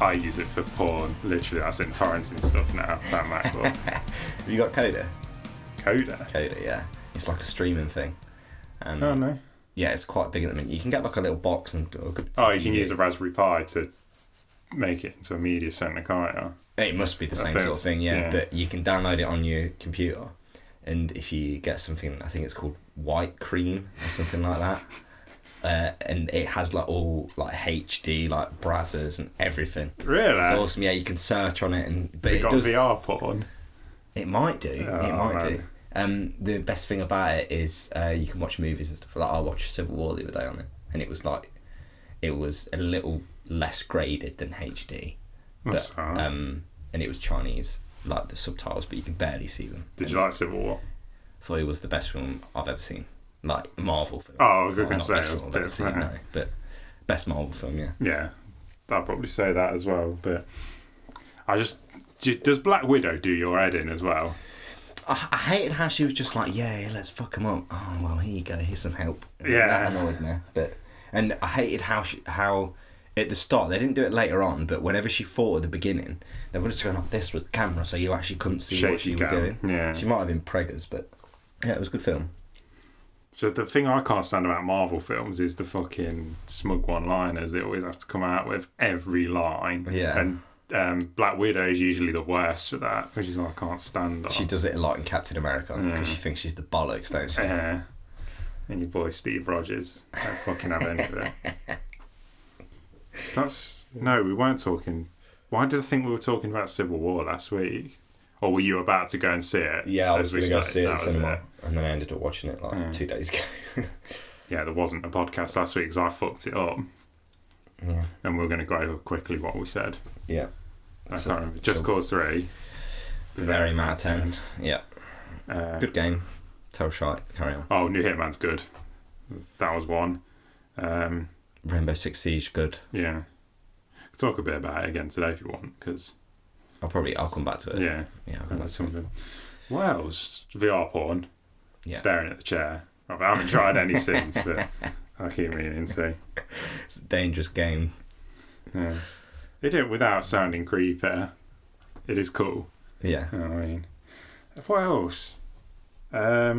I use it for porn. Literally, I send torrenting stuff now. That MacBook. Have you got Coda? Coda, yeah. It's like a streaming thing. Oh no. Yeah, it's quite big at the minute. You can get like a little box and. You can use a Raspberry Pi to make it into a media centre, can't you? It must be the same sort of thing, yeah. But you can download it on your computer, and if you get something, I think it's called White Cream or something like that, and it has like all like HD, like browsers and everything. Really? It's awesome. Yeah, you can search on it, and but it got VR porn. It might do. It might do. The best thing about it is you can watch movies and stuff. Like I watched Civil War the other day on it, and it was a little less graded than HD. But, and it was Chinese, like the subtitles, but you could barely see them. Did you like Civil War? I thought it was the best film I've ever seen. Like Marvel film. Oh, I was going to say best film I've ever seen, no, but best Marvel film, yeah. Yeah, I'd probably say that as well. But does Black Widow do your head in as well? I hated how she was just like, yeah, let's fuck him up. Oh well, here you go, here's some help. Yeah, that annoyed me. And I hated how at the start, they didn't do it later on, but whenever she fought at the beginning, they were just going like this with the camera, so you actually couldn't see what she was doing. Yeah. She might have been preggers, but yeah, it was a good film. So the thing I can't stand about Marvel films is the fucking smug one-liners they always have to come out with every line. Yeah. And Black Widow is usually the worst for that, which is why I can't stand her. She does it a lot in Captain America, because she thinks she's the bollocks, don't she? Yeah. And your boy Steve Rogers don't fucking have any of it. No, we weren't talking. Why did I think we were talking about Civil War last week? Or were you about to go and see it? Yeah, I was going to go see it in cinema, it. and then I ended up watching it 2 days ago. Yeah, there wasn't a podcast last week because I fucked it up. Yeah. And we're going to go over quickly what we said. Yeah. I can't remember. Just Cause 3. Very mad 10. Yeah. Good game. Tell shite. Carry on. Oh, New Hitman's good. That was one. Rainbow Six Siege, good. Yeah. Talk a bit about it again today if you want, because I'll come back to it. Yeah. I'll come back to it. What else? VR porn. Yeah. Staring at the chair. I haven't tried any since, but I keep meaning to. It's a dangerous game. Yeah. They do it without sounding creepy. It is cool. Yeah. You know what I mean? What else? I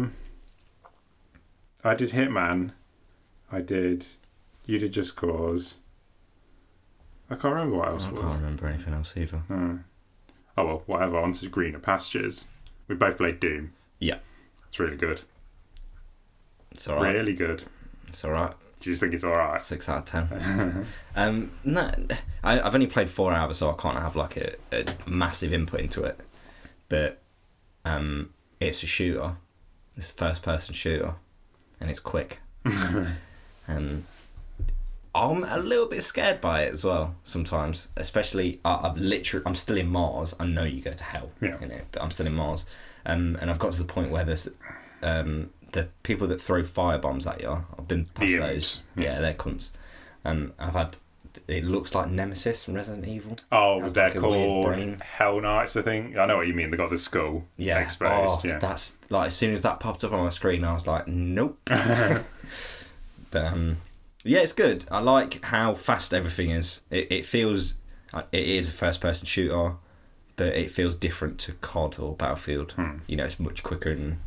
did Hitman. You did Just Cause. I can't remember what else I can't remember anything else either. Oh well, whatever. On to Greener Pastures. We both played Doom. Yeah. It's really good. It's alright. Really good. It's alright. Do you think it's alright? 6 out of 10. No, I've only played 4 hours, so I can't have like a massive input into it. But it's a shooter. It's a first-person shooter, and it's quick. I'm a little bit scared by it as well sometimes, especially I'm still in Mars. I know you go to hell in it, but I'm still in Mars, and I've got to the point where there's the people that throw firebombs at you. I've been past those. Yeah, they're cunts. I've had. It looks like Nemesis from Resident Evil. Oh, they're called Hell Knights, I think. I know what you mean. They got the skull exposed. Yeah, that's like as soon as that popped up on my screen, I was like, nope. But yeah, it's good. I like how fast everything is. It feels it is a first-person shooter, but it feels different to COD or Battlefield. You know, it's much quicker and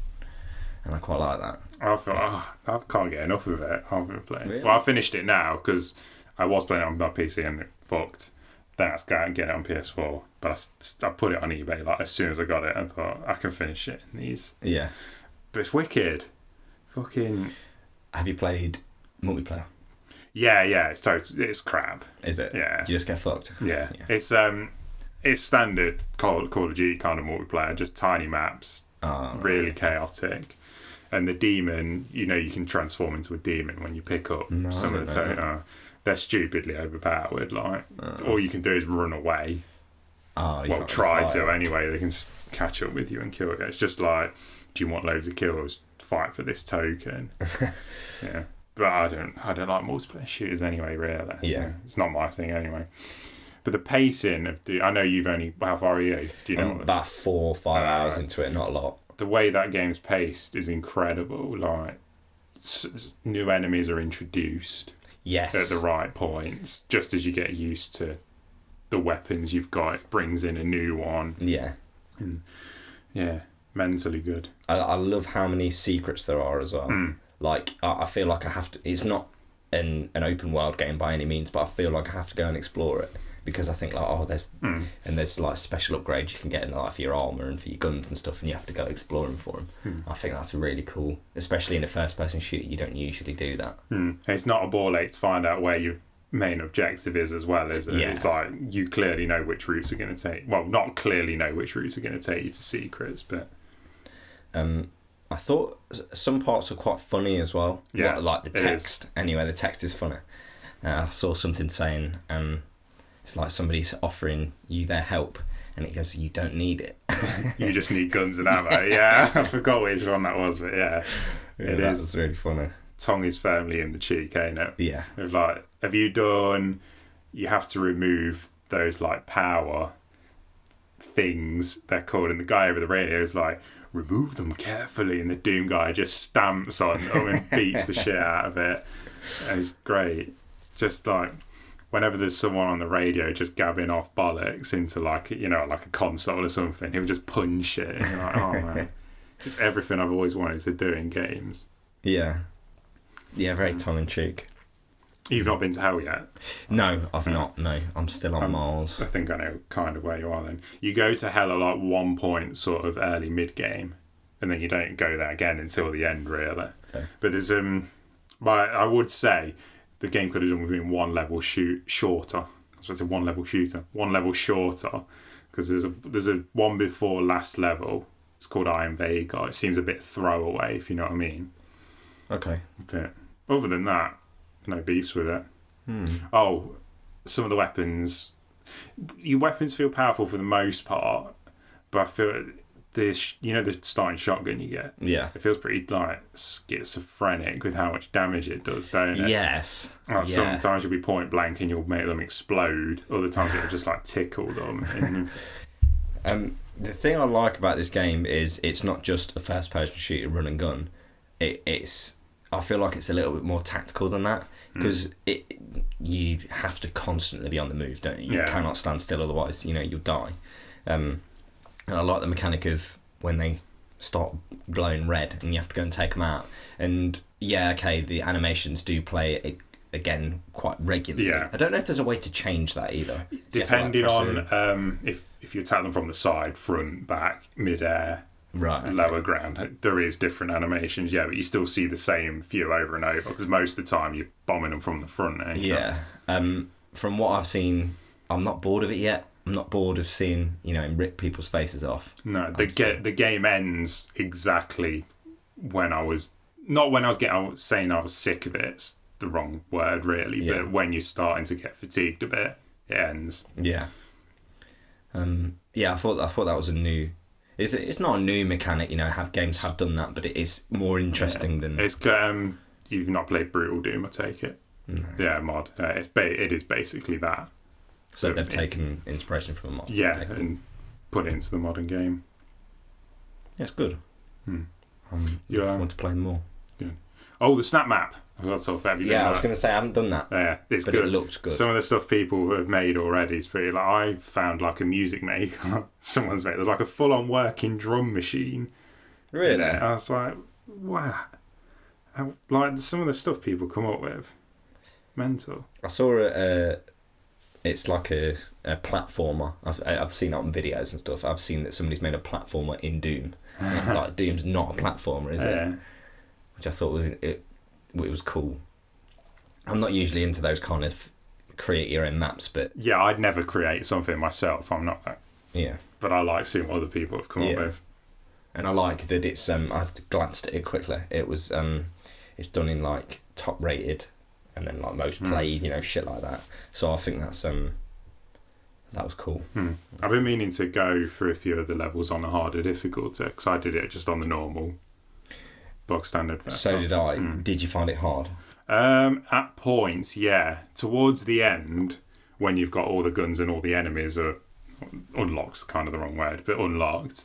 I quite like that. I can't get enough of it. I've been playing. Really? Well, I finished it now because I was playing it on my PC and it fucked. Then I had to go out and get it on PS4, but I put it on eBay like as soon as I got it. I thought I can finish it in these. Yeah, but it's wicked. Fucking. Have you played multiplayer? Yeah. So it's crap. Is it? Yeah. Do you just get fucked? Yeah. It's standard Call of Duty kind of multiplayer, just tiny maps, really chaotic. And the demon, you can transform into a demon when you pick up some of the. They're stupidly overpowered. Like all you can do is run away. Well, try to anyway. They can catch up with you and kill you. It's just like, do you want loads of kills? Fight for this token. Yeah. But I don't like multiplayer shooters anyway, really. Yeah. So it's not my thing anyway. But the pacing of I know you've only, how far are you? Do you know? I'm about 4 or 5 hours into it, not a lot. The way that game's paced is incredible. Like, new enemies are introduced. Yes. At the right points, just as you get used to the weapons you've got. It brings in a new one. Yeah. And yeah, mentally good. I love how many secrets there are as well. Like, I feel like I have to... It's not an open world game by any means, but I feel like I have to go and explore it. Because I think, like, there's like special upgrades you can get in, like, for your armour and for your guns and stuff, and you have to go exploring for them. I think that's really cool. Especially in a first-person shooter, you don't usually do that. It's not a ball ache to find out where your main objective is as well, is it? Yeah. It's like, you clearly know which routes are going to take... Well, not clearly know which routes are going to take you to secrets, but... I thought some parts were quite funny as well. Yeah, like the text. Anyway, the text is funny. I saw something saying it's like somebody's offering you their help, and it goes, "You don't need it. You just need guns and ammo." Yeah, I forgot which one that was, but yeah, it is. That's really funny. Tongue is firmly in the cheek, ain't it? Yeah. It's like, have you done? You have to remove those like power things they're called, and the guy over the radio is like, remove them carefully, and the Doom guy just stamps on them and beats the shit out of it. And it's great. Just like whenever there's someone on the radio just gabbing off bollocks into like, you know, like a console or something, he'll just punch it, and you're like, oh man, it's everything I've always wanted to do in games. Yeah, very tongue-in-cheek. You've not been to hell yet? No, I've not. No, I'm still on Mars. I think I know kind of where you are then. You go to hell at like one point, sort of early mid-game, and then you don't go there again until the end, really. Okay. But there's but I would say the game could have done with being one level shorter. I was going to say one level shorter, because there's a one before last level. It's called Iron Vega. It seems a bit throwaway, if you know what I mean. Okay. But other than that, no beefs with it. Oh, some of the weapons. Your weapons feel powerful for the most part, but I feel the starting shotgun you get. Yeah. It feels pretty like schizophrenic with how much damage it does, don't it? Yes. Like, sometimes you'll be point blank and you'll make them explode. Other times it'll just like tickle them. The thing I like about this game is it's not just a first-person shooter, run and gun. I feel like it's a little bit more tactical than that, because you have to constantly be on the move, don't you? You cannot stand still, otherwise, you'll die. And I like the mechanic of when they start glowing red and you have to go and take them out. And the animations do play again quite regularly. Yeah. I don't know if there's a way to change that either. Depending on if you attack them from the side, front, back, mid-air, right, lower ground, there is different animations, but you still see the same few over and over, because most of the time you're bombing them from the front. From what I've seen, I'm not bored of it yet. I'm not bored of seeing rip people's faces off. No, the game ends exactly when I was saying I was sick of it. It's the wrong word really, but when you're starting to get fatigued a bit, it ends. I thought that was a new. It's not a new mechanic, games have done that, but it is more interesting than. It's you've not played Brutal Doom, I take it. No. Yeah, mod. It is basically that. So they've taken inspiration from a mod. Yeah, and put it into the modern game. Yeah, it's good. You want to play more. Good. Oh, the snap map. I was going to say I haven't done that. Yeah, it's but good. It looks good. Some of the stuff people have made already is pretty. Like, I found like a music maker someone's made. There's like a full-on working drum machine. Really? I was like, wow. Like some of the stuff people come up with, mental. I saw it's like a platformer. I've seen it on videos and stuff. I've seen that somebody's made a platformer in Doom. And it's like, Doom's not a platformer, is it? Which I thought it was cool. I'm not usually into those kind of create your own maps, but I'd never create something myself. I'm not. But I like seeing what other people have come up with. And I like that it's. I've glanced at it quickly. It was. It's done in like top rated, and then like most played. Shit like that. So I think that's that was cool. I've been meaning to go for a few of the levels on a harder difficulty, because I did it just on the normal bog standard version. So did I. Did you find it hard? At points, yeah. Towards the end, when you've got all the guns and all the enemies are unlocked, kind of the wrong word, but unlocked,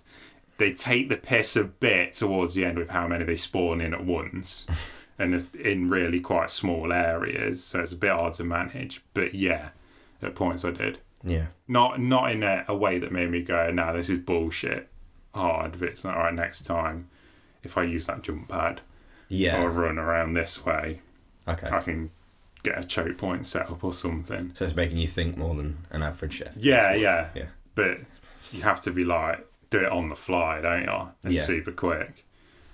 they take the piss a bit towards the end with how many they spawn in at once, and in really quite small areas, so it's a bit hard to manage. But at points I did. Yeah. Not in a way that made me go, no, this is bullshit hard, but it's not right next time. If I use that jump pad or run around this way, I can get a choke point set up or something. So it's making you think more than an average chef. Yeah. But you have to be like, do it on the fly, don't you? And super quick.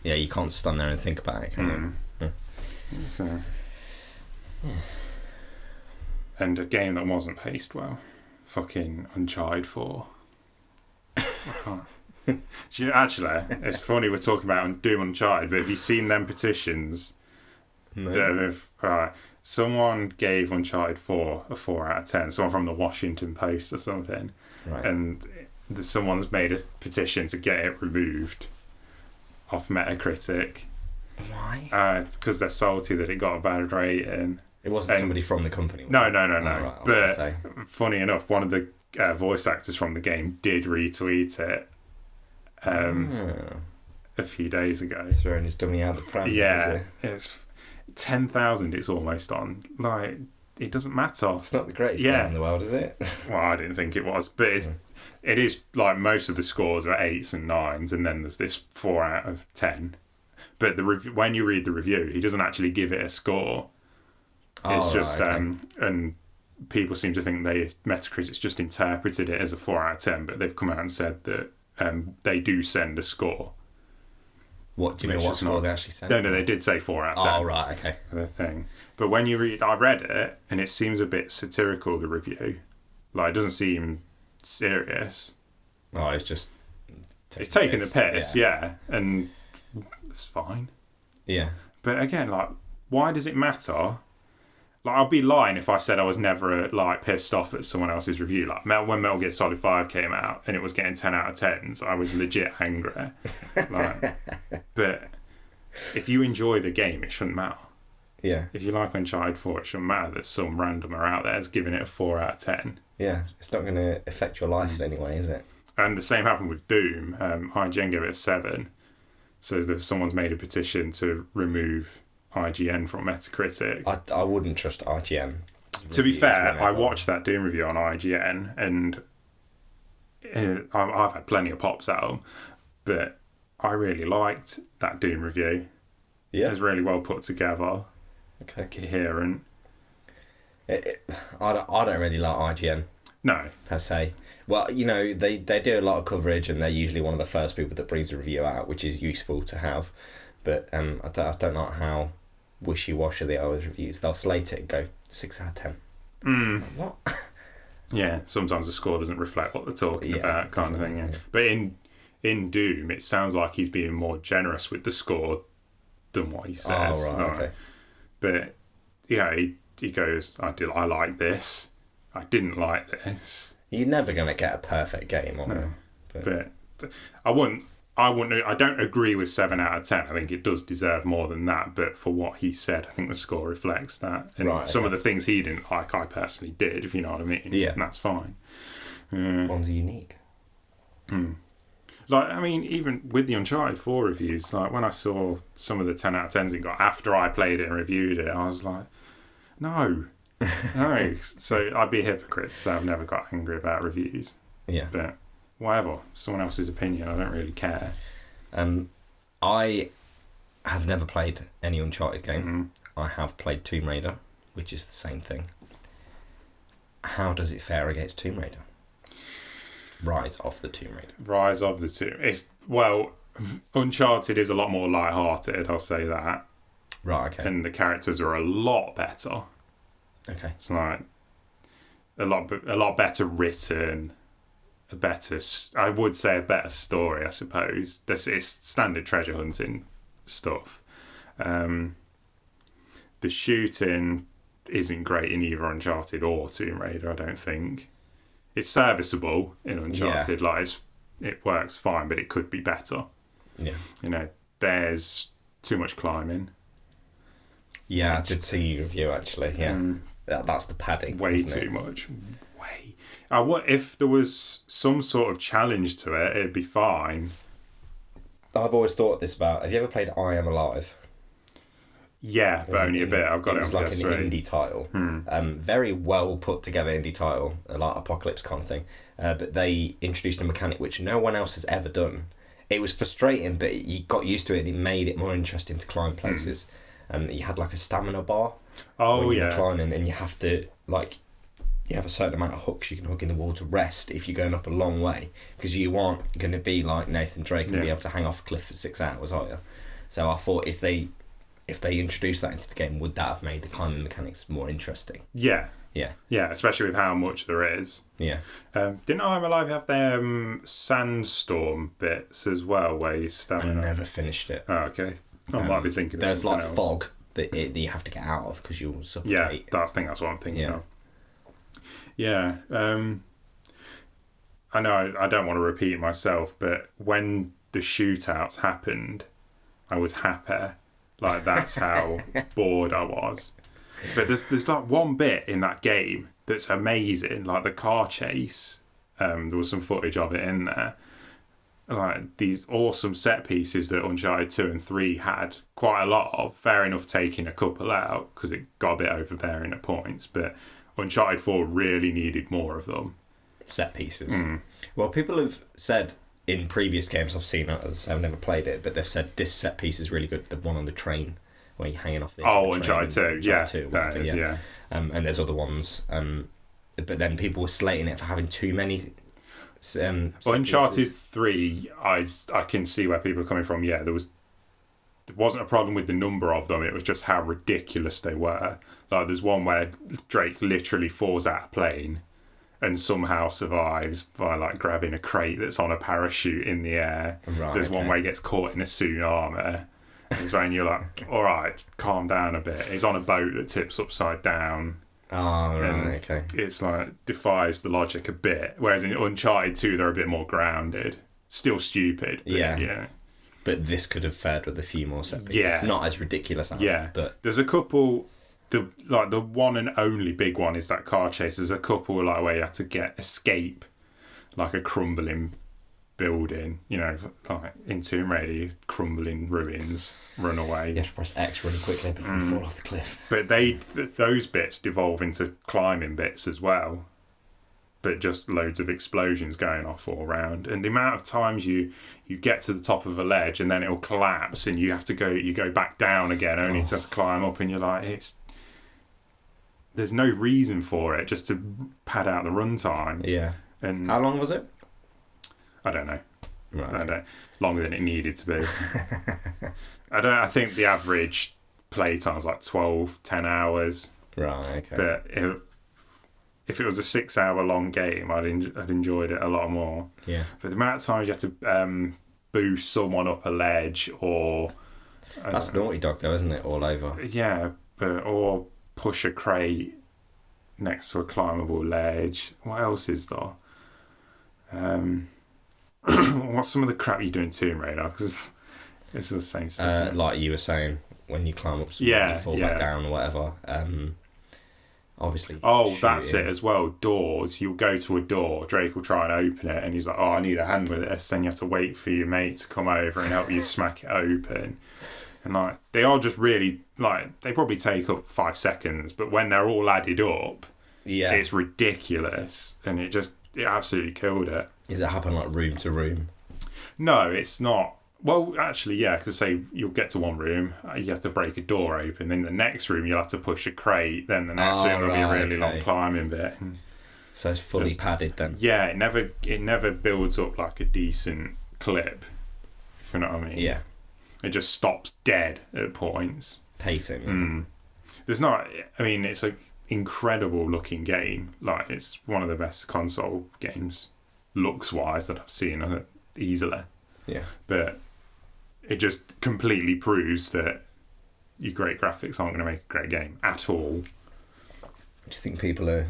Yeah, you can't stand there and think about it, can you? Yeah. So, and a game that wasn't paced well. Fucking Uncharted 4. I can't. Actually, it's funny we're talking about Doom Uncharted, but have you seen them petitions? No. That have, right, someone gave Uncharted 4 a 4 out of 10. Someone from the Washington Post or something. Right. And someone's made a petition to get it removed off Metacritic. Why? Because they're salty that it got a bad rating. It wasn't somebody from the company. No. Oh, right, but funny enough, one of the voice actors from the game did retweet it a few days ago. Throwing his dummy out the pram. Yeah, it's 10,000. It's almost on. Like, it doesn't matter. It's not the greatest game in the world, is it? Well, I didn't think it was, but it is like most of the scores are 8s and 9s, and then there's this 4 out of 10. But when you read the review, he doesn't actually give it a score. It's just and people seem to think Metacritic's just interpreted it as a 4 out of 10, but they've come out and said that they do send a score. What do you mean? What score they actually sent? No, they did say 4 out of 10. Oh, right, okay. The thing, but when you I read it, and it seems a bit satirical. The review, like, it doesn't seem serious. Oh, it's just it's taking the piss, and it's fine. Yeah, but again, like, why does it matter? Like, I'll be lying if I said I was never pissed off at someone else's review. Like, when Metal Gear Solid 5 came out and it was getting 10 out of 10s, I was legit angry. But if you enjoy the game, it shouldn't matter. Yeah. If you like Uncharted 4, it shouldn't matter that some randomer out there is giving it a 4 out of 10. Yeah, it's not going to affect your life in any way, is it? And the same happened with Doom. IGN gave it a 7. So someone's made a petition to remove IGN from Metacritic. I wouldn't trust IGN. To be fair, I watched that Doom review on IGN, and I've had plenty of pops at them, but I really liked that Doom review. Yeah, it was really well put together. Okay, coherent. I don't really like IGN. No, per se. Well, you know, they do a lot of coverage, and they're usually one of the first people that brings a review out, which is useful to have. But I don't know how wishy-washy they are with reviews. They'll slate it and go 6 out of 10. What? Yeah, sometimes the score doesn't reflect what they're talking about, kind of thing. Yeah. But in Doom, it sounds like he's being more generous with the score than what he says. Oh, right, okay. But yeah, he goes, I like this. I didn't like this. You're never going to get a perfect game on it. But I don't agree with 7 out of 10. I think it does deserve more than that. But for what he said, I think the score reflects that. And some of the things he didn't like, I personally did, if you know what I mean. Yeah. And that's fine. One's unique. Like, I mean, even with the Uncharted 4 reviews, like, when I saw some of the 10 out of 10s it got after I played it and reviewed it, I was like, no. So I'd be a hypocrite to say I've never got angry about reviews. Yeah. But whatever, someone else's opinion, I don't really care. I have never played any Uncharted game. I have played Tomb Raider, which is the same thing. How does it fare against Tomb Raider? Rise of the Tomb Raider. Uncharted is a lot more light-hearted, I'll say that. Right, okay. And the characters are a lot better. Okay. It's like a lot better written, I would say a better story, I suppose. It's standard treasure hunting stuff. The shooting isn't great in either Uncharted or Tomb Raider, I don't think. It's serviceable in Uncharted, it works fine, but it could be better. Yeah. You know, there's too much climbing. Yeah, I did see your review actually. Yeah, that's the padding. Way too much. If there was some sort of challenge to it, it'd be fine. I've always thought this about. Have you ever played I Am Alive? Yeah, but only a bit. I've got it on PS3. It was like an indie title. Very well put together indie title, like Apocalypse kind of thing. But they introduced a mechanic which no one else has ever done. It was frustrating, but you got used to it and it made it more interesting to climb places. You had like a stamina bar when you were climbing, and you have to, like, you have a certain amount of hooks you can hook in the wall to rest if you're going up a long way, because you aren't going to be like Nathan Drake and be able to hang off a cliff for 6 hours, are you? So I thought if they introduced that into the game, would that have made the climbing mechanics more interesting? Yeah, especially with how much there is. Yeah. Didn't I'm Alive have their sandstorm bits as well, where you stamina? I never finished it. Oh, okay. I might be thinking of there's like else. fog that you have to get out of because you'll suffocate. Yeah, I think that's what I'm thinking of. Yeah. I know I don't want to repeat myself, but when the shootouts happened, I was happy. Like, that's how bored I was. But there's like one bit in that game that's amazing, like the car chase. There was some footage of it in there. Like, these awesome set pieces that Uncharted 2 and 3 had quite a lot of. Fair enough taking a couple out because it got a bit overbearing at points, but Uncharted 4 really needed more of them. Set pieces. Well, people have said in previous games I've seen, as I've never played it, but they've said this set piece is really good. The one on the train where you're hanging off the edge of the train. Uncharted 2, that is. And there's other ones. But then people were slating it for having too many. Uncharted 3, I can see where people are coming from. Yeah, there wasn't a problem with the number of them. It was just how ridiculous they were. Like, there's one where Drake literally falls out of a plane and somehow survives by, like, grabbing a crate that's on a parachute in the air. Right, there's one where he gets caught in a tsunami. It's when you're like, all right, calm down a bit. He's on a boat that tips upside down. Oh, right, okay. It's like, defies the logic a bit. Whereas in Uncharted 2, they're a bit more grounded. Still stupid. But, yeah. But this could have fared with a few more set pieces. Yeah. Not as ridiculous as. Yeah. But there's a couple. The one and only big one is that car chase. There's a couple like where you have to escape like a crumbling building, you know, like in Tomb Raider, crumbling ruins, run away. You have to press X really quickly before you fall off the cliff. But those bits devolve into climbing bits as well. But just loads of explosions going off all around, and the amount of times you get to the top of a ledge and then it'll collapse, and you go back down again, only to have to climb up, and you're like, there's no reason for it, just to pad out the runtime. Yeah. And how long was it? I don't know. Right. I don't, longer than it needed to be. I think the average play time was like 10 hours. Right. Okay. But if it was a 6 hour long game, I'd enjoyed it a lot more. Yeah. But the amount of times you have to boost someone up a ledge, or that's Naughty Dog though, isn't it? All over. Yeah, or push a crate next to a climbable ledge. What else is there? What's some of the crap you do in Tomb Raider? Because it's the same stuff. Like you were saying, when you climb up, you fall back down or whatever. Obviously. Oh, that's it as well. Doors. You'll go to a door. Drake will try and open it, and he's like, "Oh, I need a hand with this." Then you have to wait for your mate to come over and help you smack it open. And like, they are just really like, they probably take up 5 seconds, but when they're all added up, it's ridiculous, and it absolutely killed it. Does it happen like room to room? No, it's not. Well, actually, yeah, because say you'll get to one room, you have to break a door open, then the next room you'll have to push a crate, then the next room will be a really long climbing bit. So it's fully padded then? Yeah, it never builds up like a decent clip, if you know what I mean. Yeah. It just stops dead at points. Pacing. There's not, I mean, it's an incredible looking game. Like, it's one of the best console games, looks-wise, that I've seen easily. Yeah. But it just completely proves that your great graphics aren't going to make a great game at all. Do you think people are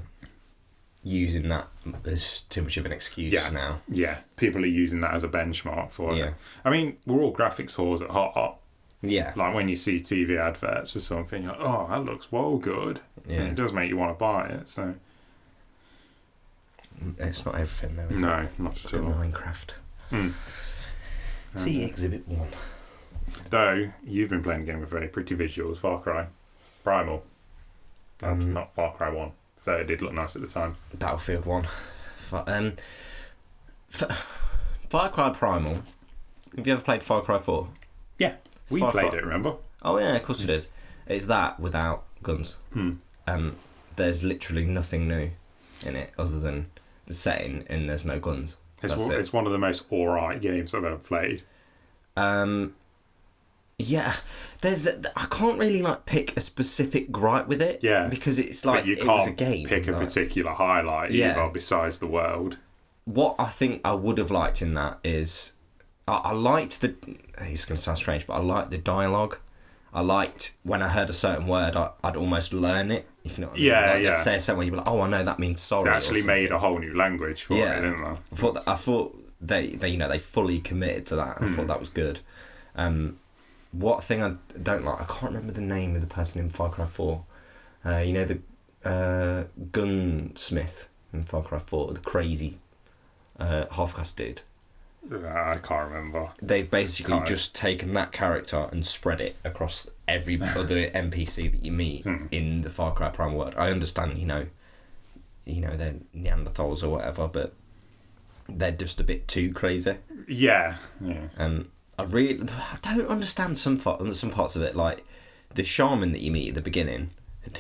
using that as too much of an excuse now? Yeah, people are using that as a benchmark for it. I mean, we're all graphics whores at heart. Yeah. Like when you see TV adverts for something, you're like, oh, that looks well good. Yeah. And it does make you want to buy it, so. It's not everything though, is it? No, not at all. Minecraft. See Exhibit 1. Though you've been playing a game with very pretty visuals, Far Cry Primal. Not Far Cry 1. Though it did look nice at the time. Battlefield 1. Far Cry Primal. Have you ever played Far Cry 4? Yeah, we played it, remember? Oh yeah, of course we did. It's that without guns. There's literally nothing new in it other than the setting and there's no guns. It's one of the most alright games I've ever played. Yeah, I can't really like pick a specific gripe with it. Yeah, because it's like it was a game. Pick a particular highlight either besides the world. What I think I would have liked in that is I liked the. It's going to sound strange, but I liked the dialogue. I liked when I heard a certain word, I'd almost learn it. If you know what I mean. Yeah, like, they'd say a certain word, you'd be like, "Oh, I know that means sorry." They actually made a whole new language for it, didn't they? I thought they fully committed to that. I thought that was good. What thing I don't like, I can't remember the name of the person in Far Cry 4. The gunsmith in Far Cry 4, the crazy half-caste dude. I can't remember. They've basically just taken that character and spread it across every other NPC that you meet in the Far Cry Primal world. I understand, they're Neanderthals or whatever, but they're just a bit too crazy. Yeah. I don't understand some parts of it, like the shaman that you meet at the beginning,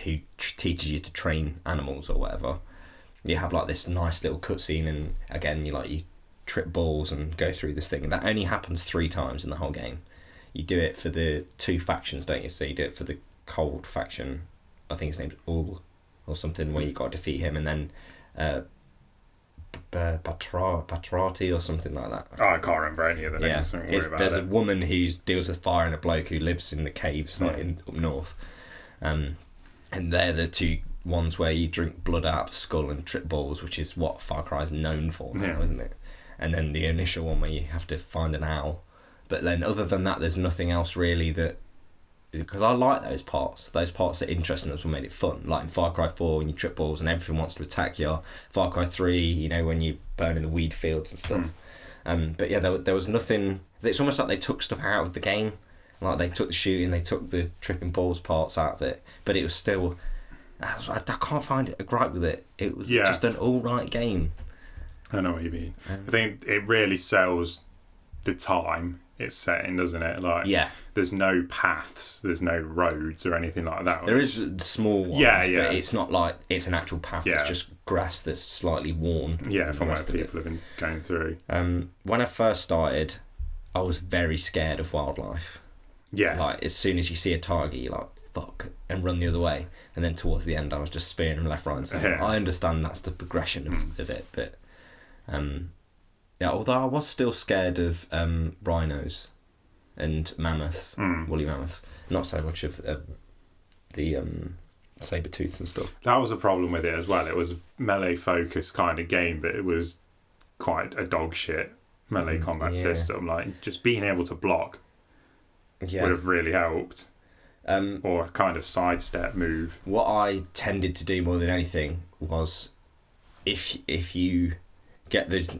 who teaches you to train animals or whatever. You have like this nice little cutscene, and again you trip balls and go through this thing, and that only happens 3 times in the whole game. You do it for the 2 factions, don't you? So you do it for the cold faction, I think his name's Ul or something, where you got to defeat him, and then Patrati or something like that. Oh, I can't remember any of the names. There's a woman who deals with fire and a bloke who lives in the caves up north, and they're the 2 ones where you drink blood out of a skull and trip balls, which is what Far Cry is known for now, isn't it? And then the initial one where you have to find an owl, but then other than that there's nothing else really that, because I like those parts are interesting. That's what made it fun. Like in Far Cry 4 when you trip balls and everything wants to attack you. Far Cry 3, when you burn in the weed fields and stuff. But yeah, there was nothing. It's almost like they took stuff out of the game. Like they took the shooting, they took the tripping balls parts out of it, but it was still. I can't find a gripe with it. It was just an alright game. I know what you mean. I think it really sells the time it's set in, doesn't it? Like, there's no paths, there's no roads or anything like that. There is small ones, but it's not like it's an actual path. It's just grass that's slightly worn. Yeah, from what people have been going through. When I first started, I was very scared of wildlife. Yeah. Like, as soon as you see a target, you're like, fuck, and run the other way. And then towards the end, I was just spearing them left, right, and centre. I understand that's the progression of it, but although I was still scared of rhinos and mammoths, woolly mammoths, not so much of the saber-tooths and stuff. That was a problem with it as well. It was a melee focused kind of game, but it was quite a dog shit melee combat system. Like, just being able to block would have really helped. Or a kind of sidestep move. What I tended to do more than anything was, if you get the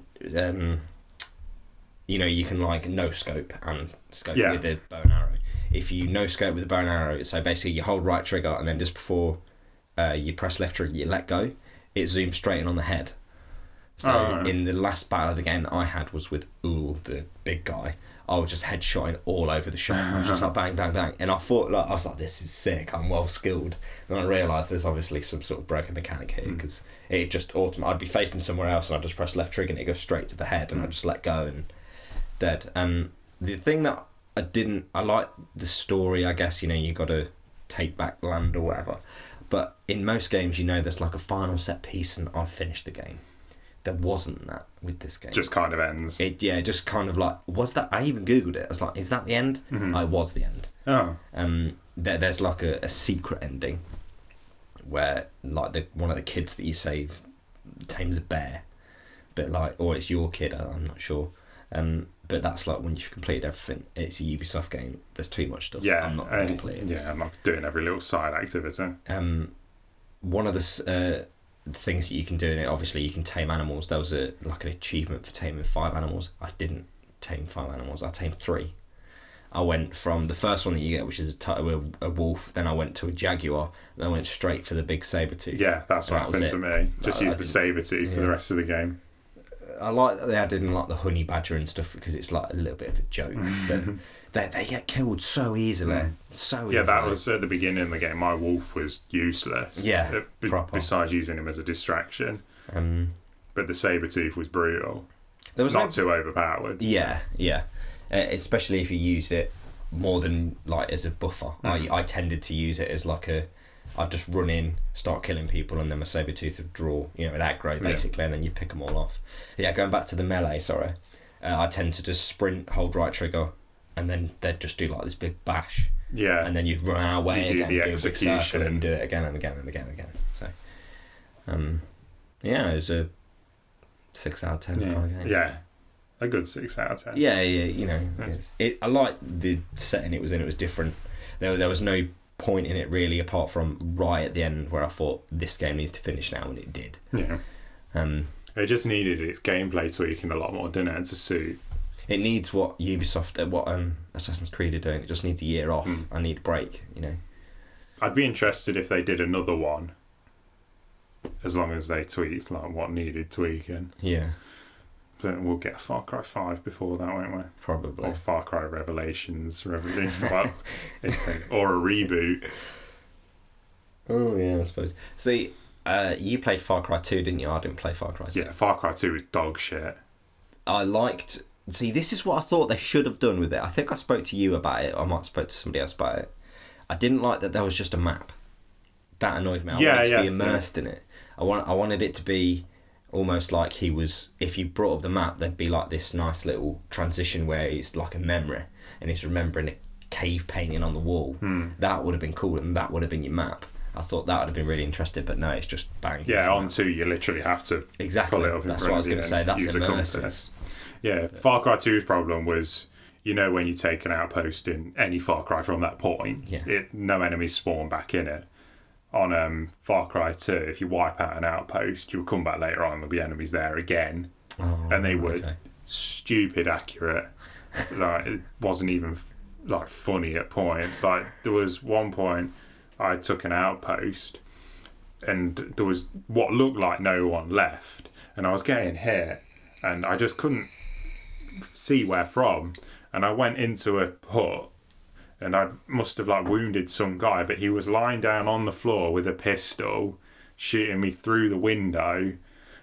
you can like no scope and scope with the bow and arrow. If you no scope with the bow and arrow, so basically you hold right trigger and then just before you press left trigger you let go, it zooms straight in on the head. So in the last battle of the game that I had was with Ul, the big guy. I was just headshotting all over the shop. I was just like bang, bang, bang. And I was like, this is sick. I'm well skilled. And I realised there's obviously some sort of broken mechanic here because it just I'd be facing somewhere else and I'd just press left trigger and it goes straight to the head and I'd just let go and dead. The thing that I like the story, I guess, you got to take back land or whatever. But in most games, there's like a final set piece and I've finished the game. There wasn't that with this game. Just kind of ends. Just kind of like, was that? I even Googled it. I was like, is that the end? It was the end. Oh. There's like a secret ending where like one of the kids that you save tames a bear, but like, or it's your kid. I'm not sure. But that's like when you've completed everything. It's a Ubisoft game. There's too much stuff. I'm not going to complete it. Yeah, I'm not doing every little side activity. One of the things that you can do in it, obviously you can tame animals. There was an achievement for taming 5 animals. I didn't tame 5 animals. I tamed 3. I went from the first one that you get, which is a wolf, then I went to a jaguar, then I went straight for the big saber-tooth. Yeah, that's what happened to me. Just use the saber-tooth for the rest of the game. I like that they added in like the honey badger and stuff because it's like a little bit of a joke, but they get killed so easily. Yeah, that was at the beginning of the game. My wolf was useless. Yeah, besides using him as a distraction. But the saber-tooth was brutal. There was not too overpowered. Yeah. Especially if you used it more than like as a buffer. I tended to use it as like I'd just run in, start killing people, and then my saber-tooth would draw, an aggro basically, and then you pick them all off. Yeah, going back to the melee, sorry. I tend to just sprint, hold right trigger, and then they'd just do like this big bash. Yeah. And then you'd run our way again, do a big circle, and do it again and again and again and again. So, it was a 6 out of 10 kind of game. Yeah. A good 6 out of 10. Yeah, I like the setting it was in. It was different. There was no point in it really, apart from right at the end where I thought this game needs to finish now, and it did. Yeah. It just needed its gameplay tweaking a lot more, didn't it, to suit. It needs what Ubisoft, what Assassin's Creed are doing. It just needs a year off. I need a break, I'd be interested if they did another one, as long as they tweaked like what needed tweaking. Yeah. But we'll get a Far Cry 5 before that, won't we? Probably. Or Far Cry Revelations, or a reboot. Oh, yeah, I suppose. See, you played Far Cry 2, didn't you? I didn't play Far Cry 2. Yeah, Far Cry 2 was dog shit. See, this is what I thought they should have done with it. I think I spoke to you about it. I might have spoke to somebody else about it. I didn't like that there was just a map. That annoyed me. I wanted to be immersed in it. I wanted it to be almost like he was, if you brought up the map, there'd be like this nice little transition where it's like a memory and he's remembering a cave painting on the wall. That would have been cool, and that would have been your map. I thought that would have been really interesting, but no, it's just bang. Yeah, on 2 you literally have to pull it up in That's front what I was going to say. That's immersive. Yeah, Far Cry 2's problem was, when you take an outpost in any Far Cry from that point, no enemies spawn back in it. On Far Cry 2, if you wipe out an outpost, you'll come back later on, there'll be enemies there again. And they were stupid accurate. Like, it wasn't even like funny at points. Like, there was one point I took an outpost and there was what looked like no one left, and I was getting hit and I just couldn't see where from, and I went into a hut and I must have like wounded some guy, but he was lying down on the floor with a pistol shooting me through the window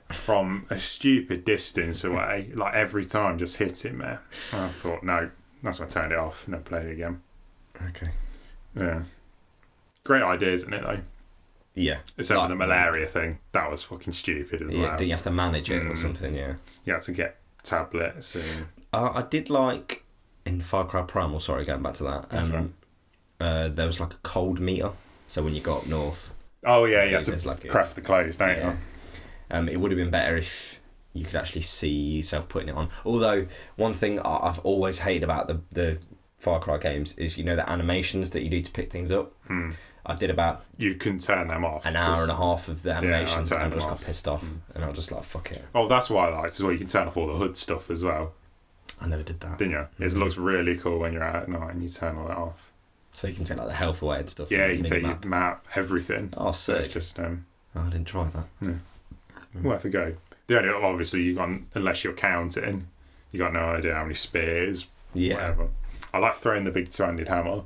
from a stupid distance away, like every time just hitting me. And I thought, no, that's why I turned it off, never played it again. Okay. Yeah. Great idea, isn't it, though? Yeah. Except for the malaria thing. That was fucking stupid as well. Did you have to manage it or something? Yeah. You had to get tablets and... I did like... In Far Cry Primal, sorry, going back to that. There was like a cold meter. So when you go up north... Oh, yeah, you had to craft the clothes, don't you? It would have been better if you could actually see yourself putting it on. Although, one thing I've always hated about the Far Cry games is, the animations that you do to pick things up. I did about... You can turn them off. An hour and a half of the animations, and I just got pissed off. And I was just like, fuck it. Oh, that's what I liked as well. You can turn off all the hood stuff as well. I never did that. Didn't you? It looks really cool when you're out at night and you turn all that off. So you can take like the health away and stuff. Yeah, you can take your map, everything. Oh, sick. It's just... I didn't try that. Yeah. We'll have to go. The only, obviously, unless you're counting, you got no idea how many spears, whatever. I like throwing the big two-handed hammer.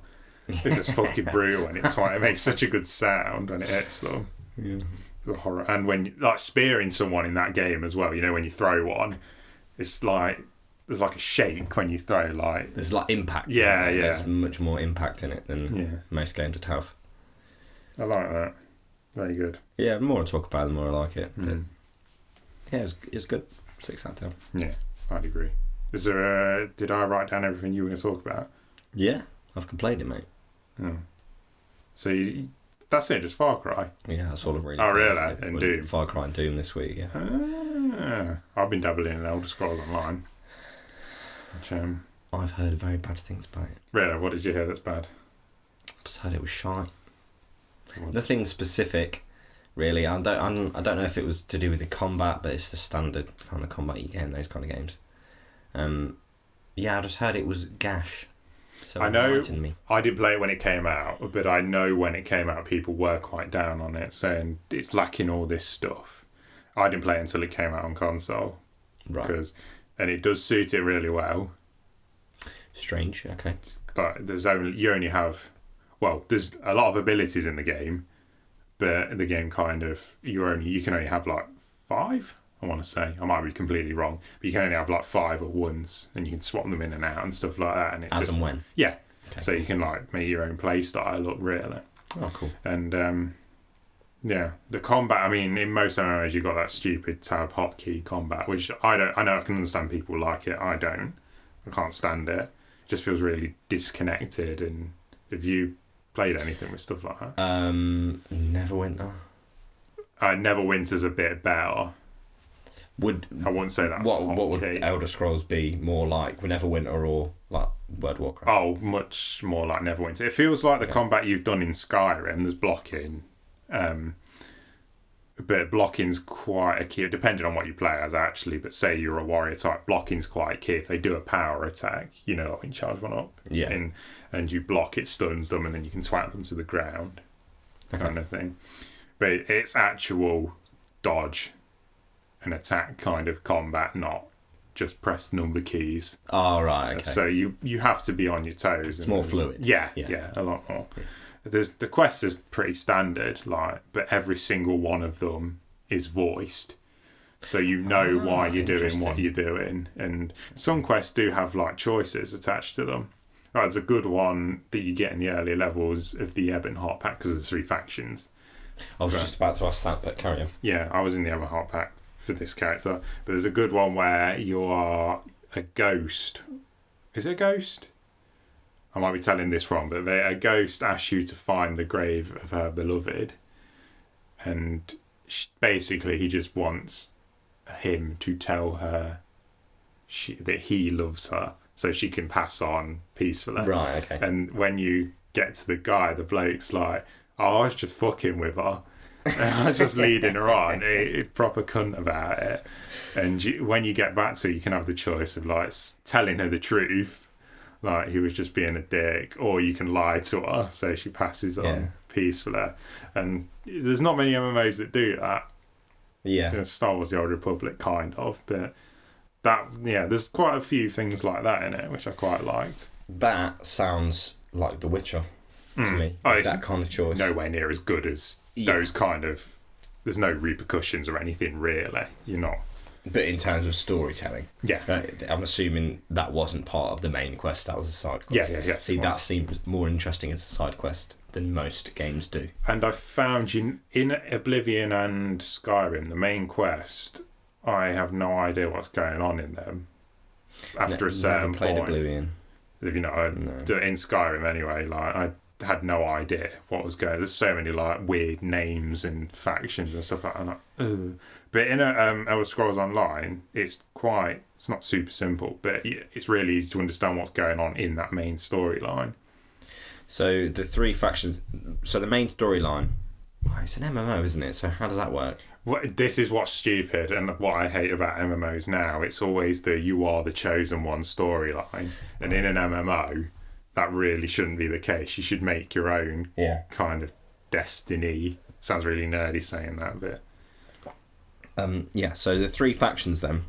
It's just fucking brutal, and it makes such a good sound when it hits them. Yeah. The horror. And when spearing someone in that game as well, when you throw one, it's like there's like a shake when you throw, like there's like impact. Yeah. There's much more impact in it than most games would have. I like that. Very good. Yeah, the more I talk about it, the more I like it. But yeah, it's good. 6 out of 10. Yeah, I'd agree. Is there did I write down everything you were going to talk about? Yeah, I've completed it, mate. Oh. So that's it, just Far Cry? Yeah, that's all I've really played. Really? And Doom? Far Cry and Doom this week, yeah. I've been dabbling in Elder Scrolls Online. Which, I've heard very bad things about it. Really? What did you hear that's bad? I just heard it was shite. Nothing specific, really. I don't know if it was to do with the combat, but it's the standard kind of combat you get in those kind of games. I just heard it was gash. So I know enlighten me. I didn't play it when it came out, but I know when it came out, people were quite down on it, saying it's lacking all this stuff. I didn't play it until it came out on console, Right. And it does suit it really well. Strange. Okay. But there's only there's a lot of abilities in the game, but the game kind of you can only have like 5. I want to say, I might be completely wrong, but you can only have like 5 at once, and you can swap them in and out and stuff like that. And and when. Yeah. Okay, So you can like make your own play style look really. Oh, cool. And yeah, the combat. I mean, in most MMOs you've got that stupid tab hotkey combat, which I don't. I know I can understand people like it. I don't. I can't stand it. It just feels really disconnected. And have you played anything with stuff like that? Neverwinter. Neverwinter's a bit better. I wouldn't say that's what would Elder Scrolls be more like? Neverwinter or like World of Warcraft? Oh, much more like Neverwinter. It feels like the combat you've done in Skyrim. There's blocking, but blocking's quite a key, depending on what you play as actually. But say you're a warrior type, blocking's quite key. If they do a power attack, like charge one up, and you block, it stuns them, and then you can twat them to the ground, kind of thing. But it's actual dodge and attack kind of combat, not just press number keys. Oh, right, okay. So you have to be on your toes. It's more fluid. Yeah, a lot more. The quest is pretty standard, but every single one of them is voiced. So you know why you're doing what you're doing. And some quests do have choices attached to them. There's a good one that you get in the earlier levels of the Ebb and Heart pack because there's 3 factions. I was just about to ask that, but carry on. Yeah, I was in the Ebb and Heart pack for this character, but there's a good one where you are a ghost. Is it a ghost? I might be telling this wrong, but a ghost asks you to find the grave of her beloved, and basically he just wants him to tell her that he loves her so she can pass on peacefully. Right, okay. And when you get to the guy, the bloke's like, I was just fucking with her. I was just leading her on. It proper cunt about it. And when you get back to her, you can have the choice of telling her the truth, he was just being a dick, or you can lie to her so she passes on peacefully. And there's not many MMOs that do that. Yeah. Star Wars: The Old Republic, kind of, but there's quite a few things like that in it, which I quite liked. That sounds like The Witcher to me. That kind of choice. Nowhere near as good as those kind of. There's no repercussions or anything really. You're not. But in terms of storytelling, yeah, I'm assuming that wasn't part of the main quest. That was a side quest. Yeah. See, that seems more interesting as a side quest than most games do. And I found in Oblivion and Skyrim, the main quest, I have no idea what's going on in them. After a certain never played point, Oblivion. If in Skyrim anyway, I had no idea what was going on. There's so many weird names and factions and stuff like that. I'm like, ugh. But in Elder Scrolls Online, it's not super simple, but it's really easy to understand what's going on in that main storyline. So the 3 factions. So the main storyline. It's an MMO, isn't it? So how does that work? This is what's stupid and what I hate about MMOs now. It's always the you are the chosen one storyline, and in an MMO, that really shouldn't be the case. You should make your own kind of destiny. Sounds really nerdy saying that, but. So the 3 factions then,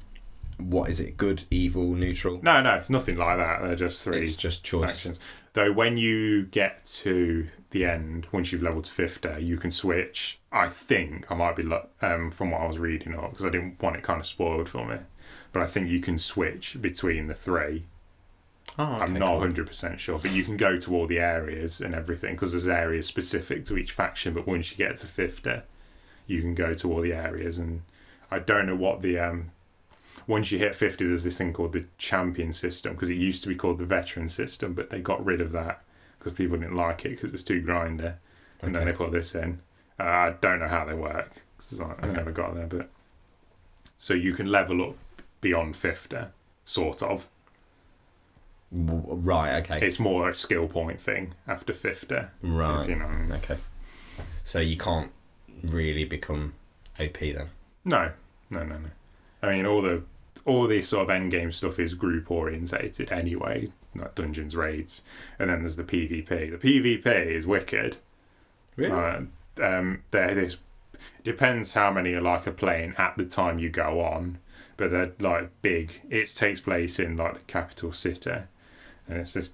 what is it? Good, evil, neutral? No, nothing like that. They're just 3 It's just choice. factions. Though when you get to the end, once you've leveled to 50, you can switch. I think, I might be from what I was reading up, because I didn't want it kind of spoiled for me, but I think you can switch between the 3. Oh, okay, I'm not 100% sure, but you can go to all the areas and everything, because there's areas specific to each faction, but once you get to 50, you can go to all the areas. And I don't know what the once you hit 50, there's this thing called the champion system, because it used to be called the veteran system, but they got rid of that because people didn't like it because it was too grindy, and then they put this in. I don't know how they work, because I never got there, but so you can level up beyond 50, sort of. Right, okay. It's more a skill point thing after 50. Right. If you know what I mean. Okay. So you can't really become OP then? No. I mean, all all this sort of endgame stuff is group orientated anyway, like dungeons, raids, and then there's the PvP. The PvP is wicked. Really? This depends how many are playing at the time you go on, but they're like big. It takes place in like the capital city, and it's just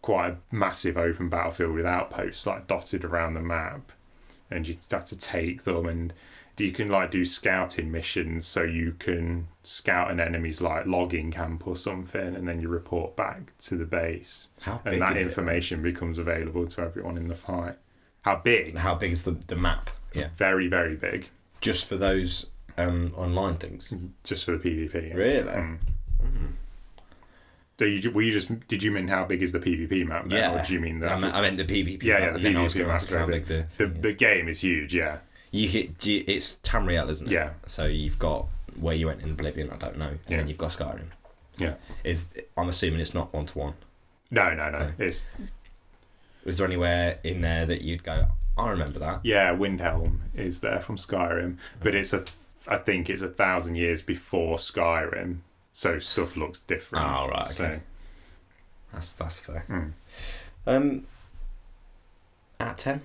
quite a massive open battlefield with outposts like dotted around the map, and you have to take them, and you can like do scouting missions, so you can scout an enemy's like logging camp or something, and then you report back to the base. How big and that is information becomes available to everyone in the fight. How big? How big is the map? Yeah. Very, very big. Just for those online things? Just for the PvP. Yeah. Really? So did you mean how big is the PvP map? Then, Yeah. Or did you mean that? I meant the PvP Yeah, map. the and then I was PvP gonna map's ask how very big big. The game is huge, yeah. It's Tamriel, isn't it? Yeah. So you've got where you went in Oblivion, I don't know, and Yeah. then you've got Skyrim. Yeah. I'm assuming it's not 1-to-1. No. It's Was there anywhere in there that you'd go, I remember that? yeah, Windhelm is there from Skyrim, but I think it's 1,000 years before Skyrim, so stuff looks different. Oh, right, okay. So, That's fair. mm. Out of 10?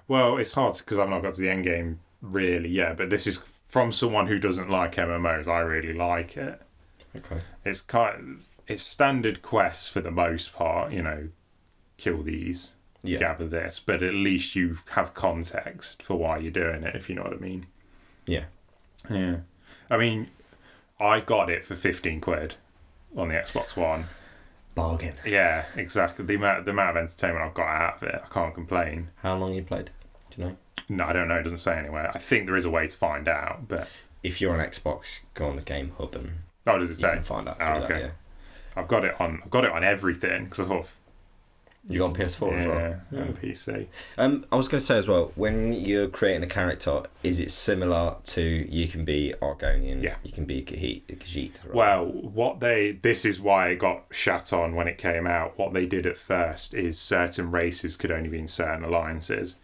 Well, it's hard because I've not got to the end game really yet, but this is from someone who doesn't like MMOs. I really like it. Okay. It's standard quests for the most part, kill these, Yeah. gather this, but at least you have context for why you're doing it, if you know what I mean. Yeah. Yeah. I mean, I got it for 15 quid on the Xbox One. Bargain. Yeah, exactly. The amount of entertainment I've got out of it, I can't complain. How long you played? Do you know? No, I don't know. It doesn't say anywhere. I think there is a way to find out, but... If you're on Xbox, go on the Game Hub and Oh, does it you say? can find out through Oh, okay. that, yeah. I've got it on everything, because I thought... You got on PS4 as well? Yeah, and PC. I was going to say as well, when you're creating a character, is it similar to you can be Argonian, Yeah. you can be Khajiit? Right? Well, this is why it got shat on when it came out. What they did at first is certain races could only be in certain alliances.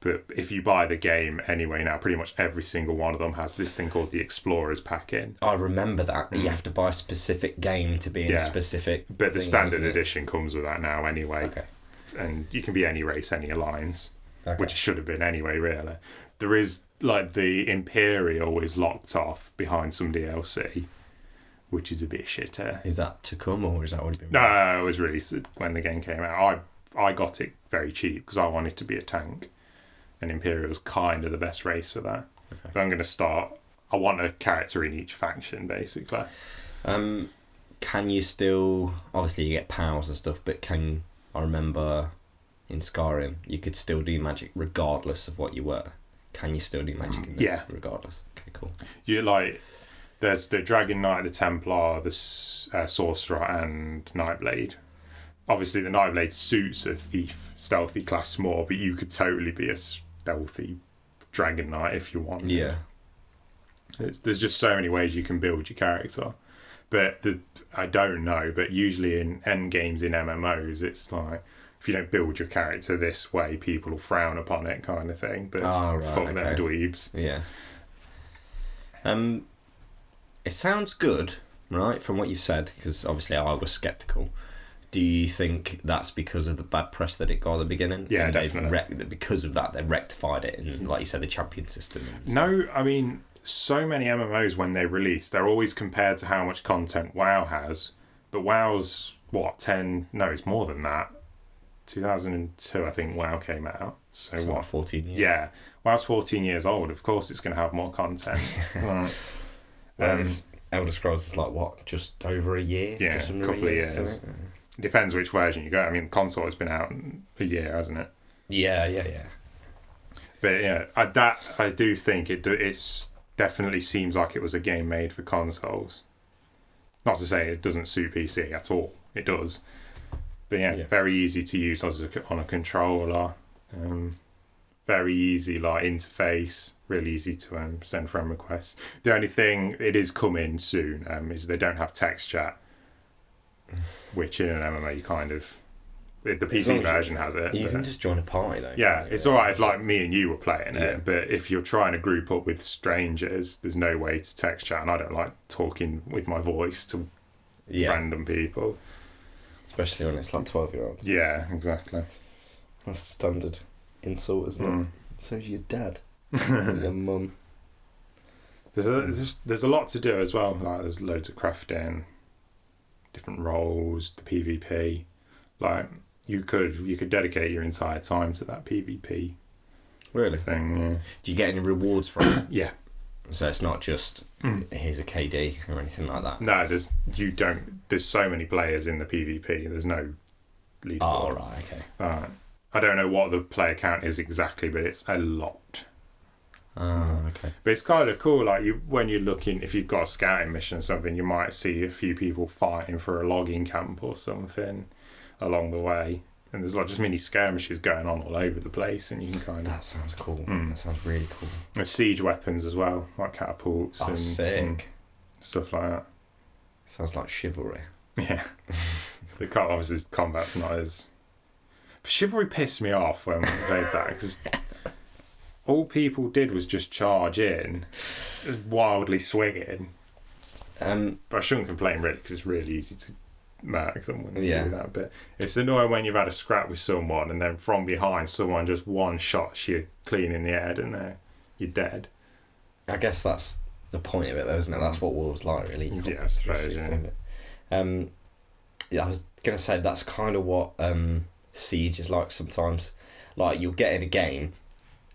But if you buy the game anyway now, pretty much every single one of them has this thing called the Explorers pack in. I remember that. You have to buy a specific game to be in a specific But the thing, standard wasn't it? edition comes with that now anyway. Okay. And you can be any race, any alliance. Okay. Which it should have been anyway, really. There is, the Imperial is locked off behind some DLC, which is a bit shitter. Is that to come, or is that already been No, it was released when the game came out. I got it very cheap because I wanted to be a tank. And Imperial's kind of the best race for that. Okay. But I'm going to start... I want a character in each faction, basically. Can you still... Obviously, you get powers and stuff, but I remember in Skyrim, you could still do magic regardless of what you were. Can you still do magic in this? Yeah. Regardless. Okay, cool. There's the Dragon Knight, the Templar, the Sorcerer, and Nightblade. Obviously, the Nightblade suits a thief, stealthy class more, but you could totally be a stealthy Dragon Knight if you want. Yeah. There's just so many ways you can build your character. But I don't know, but usually in end games in MMOs, it's like, if you don't build your character this way, people will frown upon it kind of thing. But fuck them dweebs. Yeah. It sounds good, right, from what you've said, because obviously I was sceptical. Do you think that's because of the bad press that it got at the beginning? Yeah, and definitely. Because of that, they rectified it, and like you said, the champion system. No, I mean, so many MMOs when they release, they're always compared to how much content WoW has. But WoW's, 10? No, it's more than that. 2002, I think WoW came out. So what? 14 years. Yeah. WoW's 14 years old. Of course it's going to have more content. Whereas Elder Scrolls is like, what, just over a year? Yeah, just a under couple of years. Something? Depends which version you go. I mean, console has been out a year, hasn't it? Yeah. But yeah, I do think it's definitely seems like it was a game made for consoles. Not to say it doesn't suit PC at all. It does. But yeah. Very easy to use on a controller. Very easy interface. Really easy to send friend requests. The only thing it is coming soon is they don't have text chat, which in an MMO you kind of The PC version has it. You can just join a party though. Yeah, it's alright if like me and you were playing it, but if you're trying to group up with strangers, there's no way to text chat, and I don't like talking with my voice to random people. Especially when it's like 12-year-olds. Yeah, exactly. That's the standard insult, isn't it? So's your dad. Your mum. There's a lot to do as well. Like there's loads of crafting, different roles, the PvP. Like you could dedicate your entire time to that PvP thing. Yeah. Do you get any rewards from it? Yeah. So it's not just here's a KD or anything like that. No, there's so many players in the PvP. There's no leaderboard. Oh right, okay. I don't know what the player count is exactly, but it's a lot. Okay. But it's kind of cool. Like when you're looking, if you've got a scouting mission or something, you might see a few people fighting for a logging camp or something along the way, and there's like just mini skirmishes going on all over the place, and you can kind of. That sounds cool. That sounds really cool. There's siege weapons as well, like catapults and sick. Stuff like that. Sounds like chivalry. Yeah. Obviously combat's not as. But chivalry pissed me off when we played that because all people did was just charge in, wildly swinging. But I shouldn't complain really because it's really easy to mark them when you do that. But it's annoying when you've had a scrap with someone and then from behind someone just one shots you clean in the head and you're dead. I guess that's the point of it though, isn't it? That's what war was like really. Yeah, I suppose, I was going to say that's kind of what Siege is like sometimes. Like you'll get in a game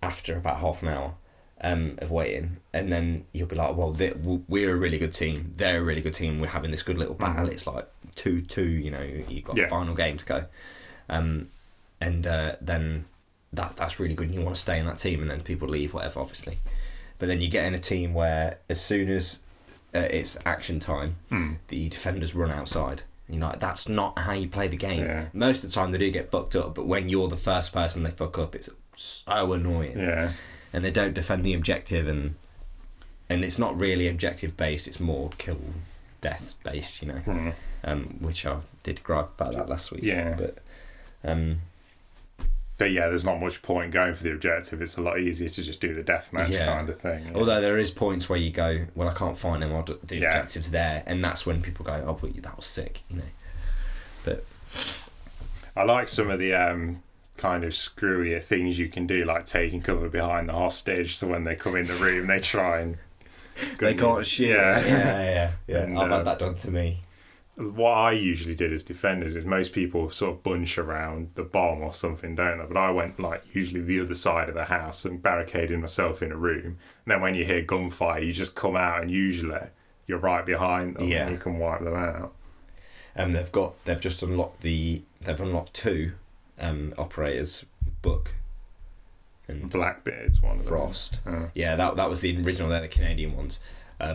after about half an hour of waiting, and then you'll be like, well, we're a really good team, they're a really good team, we're having this good little battle. It's like 2-2, you know, you've got the final game to go, and then that's really good and you want to stay in that team, and then people leave, whatever, obviously. But then you get in a team where as soon as it's action time, the defenders run outside. You know, that's not how you play the game. Yeah. Most of the time they do get fucked up, but when you're the first person they fuck up, it's so annoying. Yeah. And they don't defend the objective, and it's not really objective based, it's more kill death based, you know. Which I did gripe about that last week. Yeah. But yeah, there's not much point going for the objective. It's a lot easier to just do the deathmatch kind of thing. Yeah. Although there is points where you go, well, I can't find him, or the objective's there, and that's when people go, oh, but that was sick, you know. But I like some of the kind of screwier things you can do, like taking cover behind the hostage, so when they come in the room, they try and... they can't shoot. Yeah. And, I've had that done to me. What I usually did as defenders is most people sort of bunch around the bomb or something, don't they? But I went like usually the other side of the house and barricaded myself in a room. And then when you hear gunfire, you just come out and usually you're right behind them and you can wipe them out. They've just unlocked two operators, Book and Blackbeard's one of them. Frost. Yeah, that was the original. They're the Canadian ones.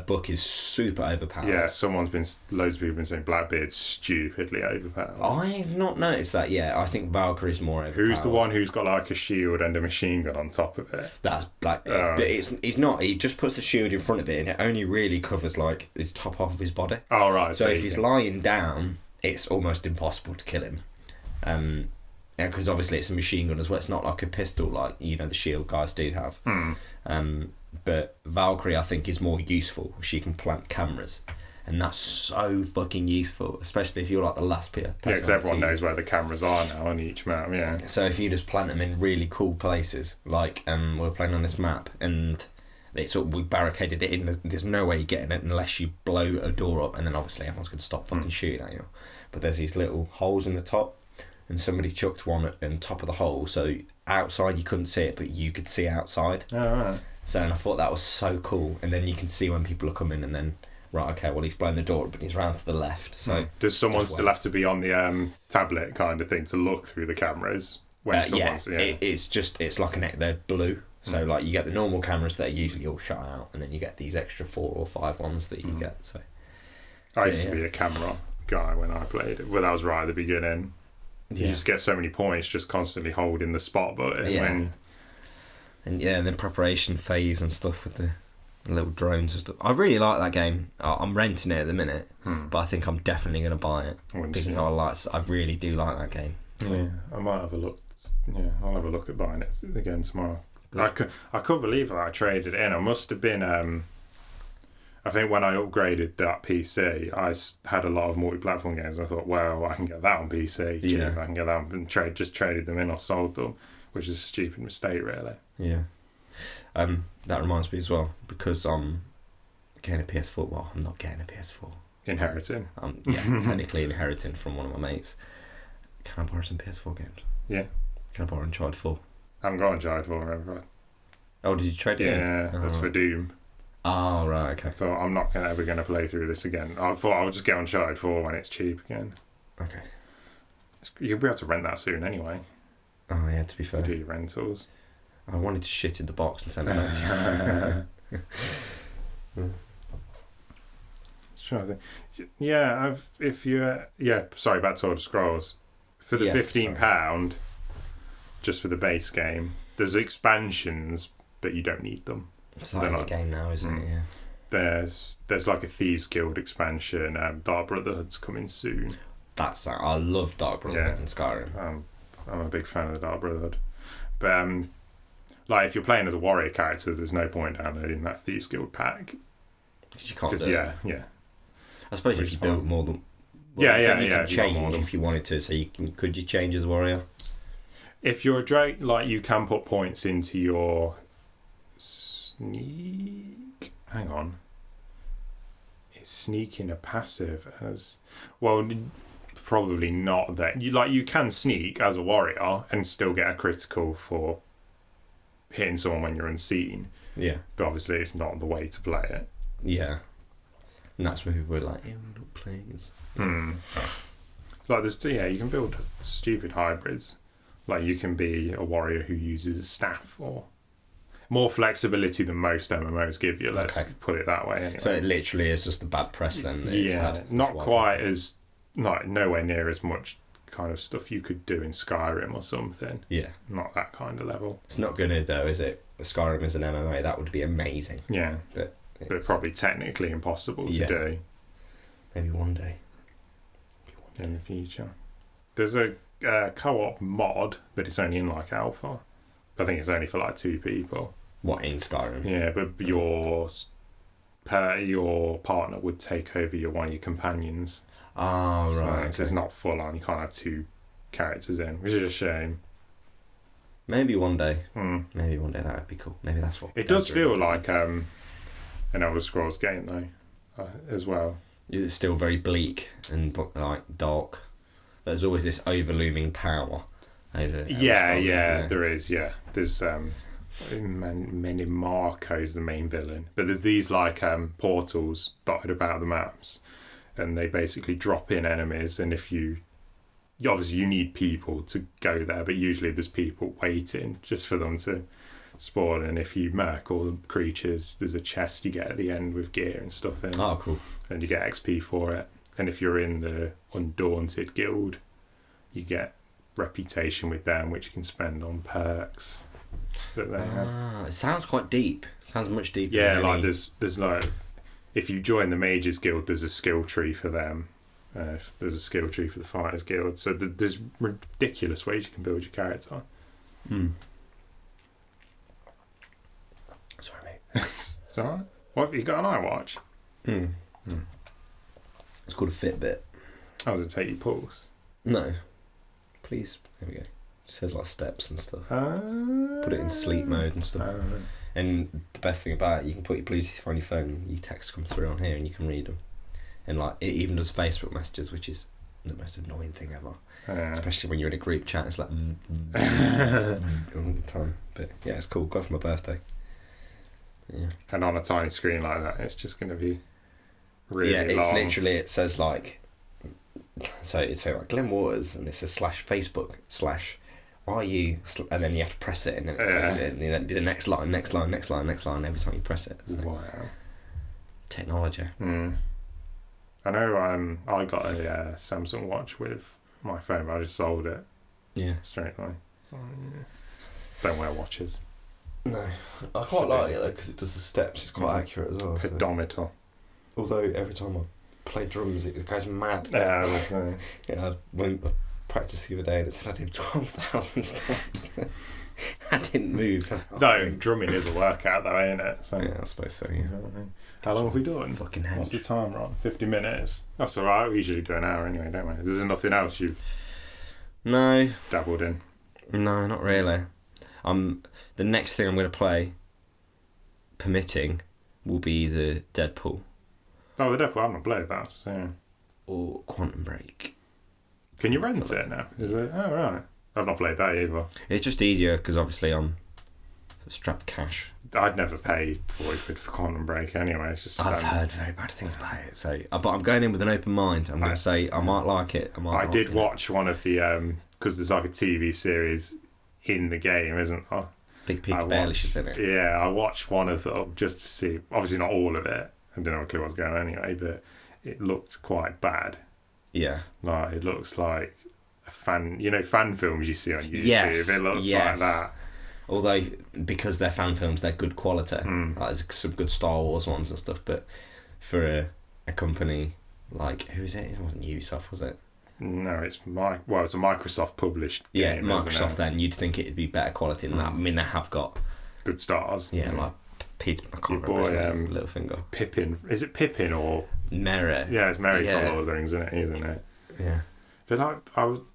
Book is super overpowered. Yeah, loads of people have been saying Blackbeard's stupidly overpowered. I've not noticed that yet. I think Valkyrie's more overpowered. Who's the one who's got like a shield and a machine gun on top of it? That's Blackbeard. But he's not. He just puts the shield in front of it, and it only really covers like his top half of his body. Oh right. So if he's lying down, it's almost impossible to kill him. Because obviously it's a machine gun as well. It's not like a pistol like, you know, the shield guys do have. But Valkyrie, I think, is more useful. She can plant cameras, and that's so fucking useful, especially if you're like the last person. Yeah, because everyone knows where the cameras are now on each map. Yeah. So if you just plant them in really cool places, like we're playing on this map, and we barricaded it in. There's no way you're getting it unless you blow a door up, and then obviously everyone's going to stop fucking shooting at you. But there's these little holes in the top, and somebody chucked one on top of the hole, so outside you couldn't see it, but you could see outside. Oh, right. So, and I thought that was so cool. And then you can see when people are coming, and then, right, okay, well, he's blown the door, but he's round to the left. So does someone still have to be on the tablet kind of thing to look through the cameras? When someone's, it's like they're blue. So, like, you get the normal cameras that are usually all shut out, and then you get these extra 4 or 5 ones that you get. So I used to be a camera guy when I played it. Well, that was right at the beginning. You just get so many points just constantly holding the spot button. And then preparation phase and stuff with the little drones and stuff. I really like that game. I'm renting it at the minute, but I think I'm definitely going to buy it because I really do like that game. So. Yeah, I might have a look. Yeah, I'll have a look at buying it again tomorrow. I couldn't believe that I traded it in. I must have been. I think when I upgraded that PC, I had a lot of multi-platform games. I thought, well, I can get that on PC. Yeah. I can get that and just traded them in or sold them, which is a stupid mistake, really. Yeah. That reminds me as well, because I'm getting a PS4. Well, I'm not getting a PS4. Inheriting. Technically inheriting from one of my mates. Can I borrow some PS4 games? Yeah. Can I borrow Uncharted 4? I haven't got Uncharted 4, remember? Oh, did you trade it in? Yeah, that's for Doom. Oh, right, okay. I thought, I'm not ever going to play through this again. I thought I'll just get Uncharted 4 when it's cheap again. Okay. You'll be able to rent that soon anyway. Oh, yeah, to be fair. Do your rentals. I wanted to shit in the box and send it back to you. Sure, I think. Yeah, sorry, back to Elder Scrolls. For the £15, just for the base game, there's expansions, but you don't need them. It's like a game now, isn't it? Yeah. There's like a Thieves Guild expansion. Dark Brotherhood's coming soon. I love Dark Brotherhood and Skyrim. I'm a big fan of the Dark Brotherhood, but like if you're playing as a warrior character, there's no point downloading that Thieves Guild pack. Because you can't do it. Yeah. I suppose if you build more than... you can change if you wanted to. So could you change as a warrior? If you're a Drake, like you can put points into your sneak. Hang on. Is sneaking a passive as well? Probably not. That you can sneak as a warrior and still get a critical for hitting someone when you're unseen. Yeah. But obviously, it's not the way to play it. Yeah. And that's when people were like, "Yeah, we're not playing as." Like you can build stupid hybrids. Like you can be a warrior who uses a staff, or more flexibility than most MMOs give you. Let's put it that way. Anyway. So it literally is just the bad press then. Not quite as, nowhere near as much kind of stuff you could do in Skyrim or something. Yeah, not that kind of level. It's not gonna though, is it? Skyrim is an MMO. That would be amazing. Yeah, but probably technically impossible to do. Maybe one day. In the future. There's a co-op mod, but it's only in like alpha. I think it's only for like 2 people. What, in Skyrim? Yeah, but your partner would take over one of your companions. Oh, right. So it's not full on. You can't have 2 characters in, which is a shame. Maybe one day. Maybe one day that would be cool. Maybe that's what... It does feel like an Elder Scrolls game though, as well. It's still very bleak and like dark. There's always this overlooming power over. There is. Yeah, there's many Marco's the main villain, but there's these like portals dotted about the maps, and they basically drop in enemies. And if you obviously need people to go there, but usually there's people waiting just for them to spawn. And if you murk all the creatures, there's a chest you get at the end with gear and stuff in. Oh, cool! And you get XP for it. And if you're in the Undaunted Guild, you get reputation with them, which you can spend on perks that they have. It sounds quite deep. Sounds much deeper. Yeah, like there's like, if you join the Mages Guild, there's a skill tree for them. There's a skill tree for the Fighters Guild. So there's ridiculous ways you can build your character. Sorry, mate. It's alright. What have you got an iWatch? It's called a Fitbit. How does it take your pulse? No. Please. There we go. It says like steps and stuff. Put it in sleep mode and stuff. And the best thing about it, you can put your Bluetooth on your phone, your texts come through on here and you can read them. And like it even does Facebook messages, which is the most annoying thing ever. Especially when you're in a group chat, it's like all the time. But yeah, it's cool. Got it for my birthday. Yeah. And on a tiny screen like that, it's just going to be really long. It's literally, it says like, so it's like Glenn Waters, and it says /Facebook/ are you, and then you have to press it, and then and the next line every time you press it. So. Wow. Technology. I know I got a Samsung watch with my phone, but I just sold it. Yeah. Straight away. So, don't wear watches. No. I quite like it though, because it does the steps, it's quite accurate as well. Pedometer. So. Although every time I play drums, it goes mad. Yeah, I practiced the other day and it said I did 12,000 steps. I didn't move. No, drumming is a workout though, ain't it? So, yeah, I suppose so, yeah. How long have we done? Fucking hench. What's the time, Ron? 50 minutes. That's alright, we usually do an hour anyway, don't we? There's nothing else you've No. dabbled in? No, not really. The next thing I'm going to play, permitting, will be the Deadpool. Oh, the Deadpool, I've not played that, so... Or Quantum Break. Can you rent it now? Is it? Oh, right. I've not played that either. It's just easier because obviously I'm strapped cash. I'd never pay £40 for Quantum Break anyway. It's just I've heard very bad things about it, so but I'm going in with an open mind. I'm going to say I might like it. I did watch one of the because there's like a TV series in the game, isn't there? Big Peter Baelish is in it. Yeah, I watched one of them just to see. Obviously, not all of it. I didn't have a clue what was going on anyway, but it looked quite bad. Yeah, like it looks like a fan films you see on YouTube. Yes, it looks like that. Although because they're fan films, they're good quality. Like, there's some good Star Wars ones and stuff. But for a company like who is it? It wasn't Ubisoft, was it? No, it's a Microsoft published game. Yeah, Microsoft. Then you'd think it'd be better quality than that. I mean, they have got good stars. Yeah, like Peter. I can't remember his name. Littlefinger. Pippin. Is it Pippin or Merry? Yeah, it's Merry from Lord of the Rings, isn't it? Yeah. But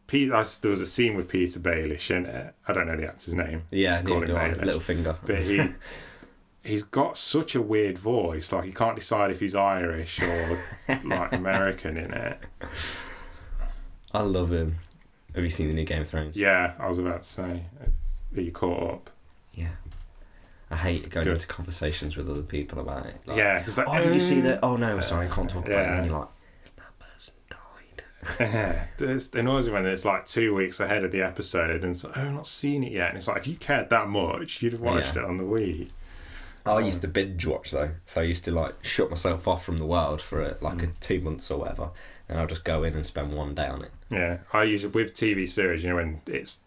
there was a scene with Peter Baelish in it. I don't know the actor's name. Yeah, neither do I. Littlefinger. But he's got such a weird voice. Like, you can't decide if he's Irish or like American in it. I love him. Have you seen the new Game of Thrones? Yeah, I was about to say. Are you caught up? Yeah. I hate going into conversations with other people about it. Like, yeah. Like, did you see that? Oh, no, sorry, I can't talk about it. And then you're like, that person died. Yeah. It annoys me when it's like 2 weeks ahead of the episode and it's like, I've not seen it yet. And it's like, if you cared that much, you'd have watched it on the Wii. I used to binge watch though. So I used to like shut myself off from the world for 2 months or whatever. And I'll just go in and spend one day on it. Yeah, I usually, with TV series, when it's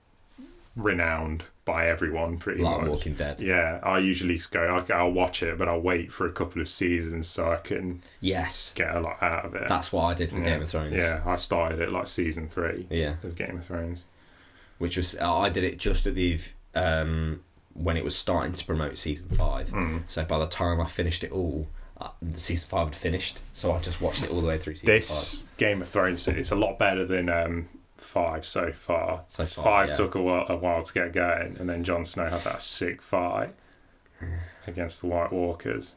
renowned by everyone pretty much. Like Walking Dead. Yeah, I usually go, I'll watch it, but I'll wait for a couple of seasons so I can get a lot out of it. That's what I did with Game of Thrones. Yeah, I started at like season 3 of Game of Thrones. Which was, I did it just at the, when it was starting to promote season 5. So by the time I finished it all, the season 5 had finished, so I just watched it all the way through season 5. This Game of Thrones, it's a lot better than 5 so far. 5 took a while to get going, and then Jon Snow had that sick fight against the White Walkers.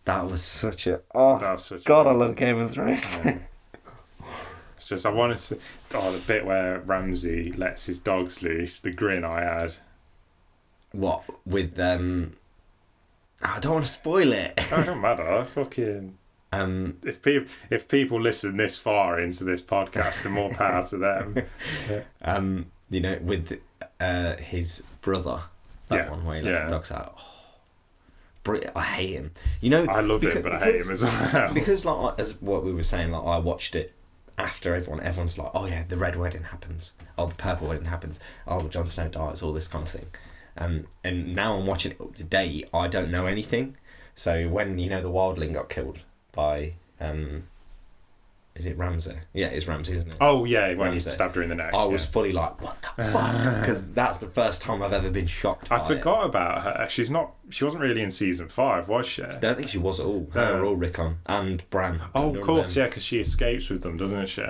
That was such a... I love Game of Thrones. Yeah. It's just, I want to see... the bit where Ramsay lets his dogs loose, the grin I had. What? With, I don't want to spoil it. Oh, it don't matter. Fucking... if people listen this far into this podcast, the more power to them. Yeah. With his brother, that one where he lets the dogs out. I hate him. I love him, but I hate him as well. Because, like, as what we were saying, like, I watched it after everyone's like, oh yeah, the red wedding happens. Oh, the purple wedding happens. Oh, Jon Snow dies. All this kind of thing. And now I'm watching it up to date. I don't know anything. So when the wildling got killed by is it Ramsay? Yeah, it's Ramsay, isn't it? Oh yeah, when he stabbed her in the neck. I was fully like, what the fuck? Because that's the first time I've ever been shocked by I forgot about her. She wasn't really in season 5, was she? I don't think she was at all. They were all Rickon and Bran. Oh, of course, yeah, because she escapes with them, doesn't she?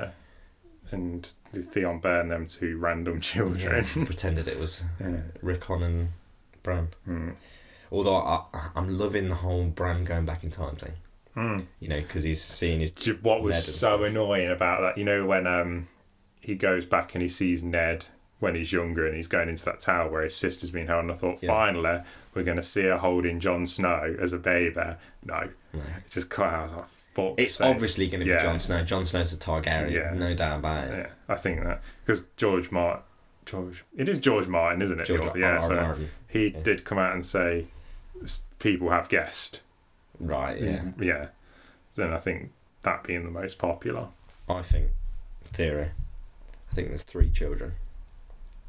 And Theon burned them to random children. Yeah, pretended it was Rickon and Bran. Although I'm loving the whole Bran going back in time thing. Because he's seeing his... What was so annoying about that, when he goes back and he sees Ned when he's younger and he's going into that tower where his sister's been held, and I thought, finally, we're going to see her holding Jon Snow as a baby. No. It just cut out. I was like, it's obviously going to be Jon Snow. Jon Snow's a Targaryen, no doubt about it. Yeah, I think that. Because it is George Martin, isn't it? George Martin. He did come out and say, people have guessed. Right, yeah. Yeah. Then I think that being the most popular. I think there's 3 children.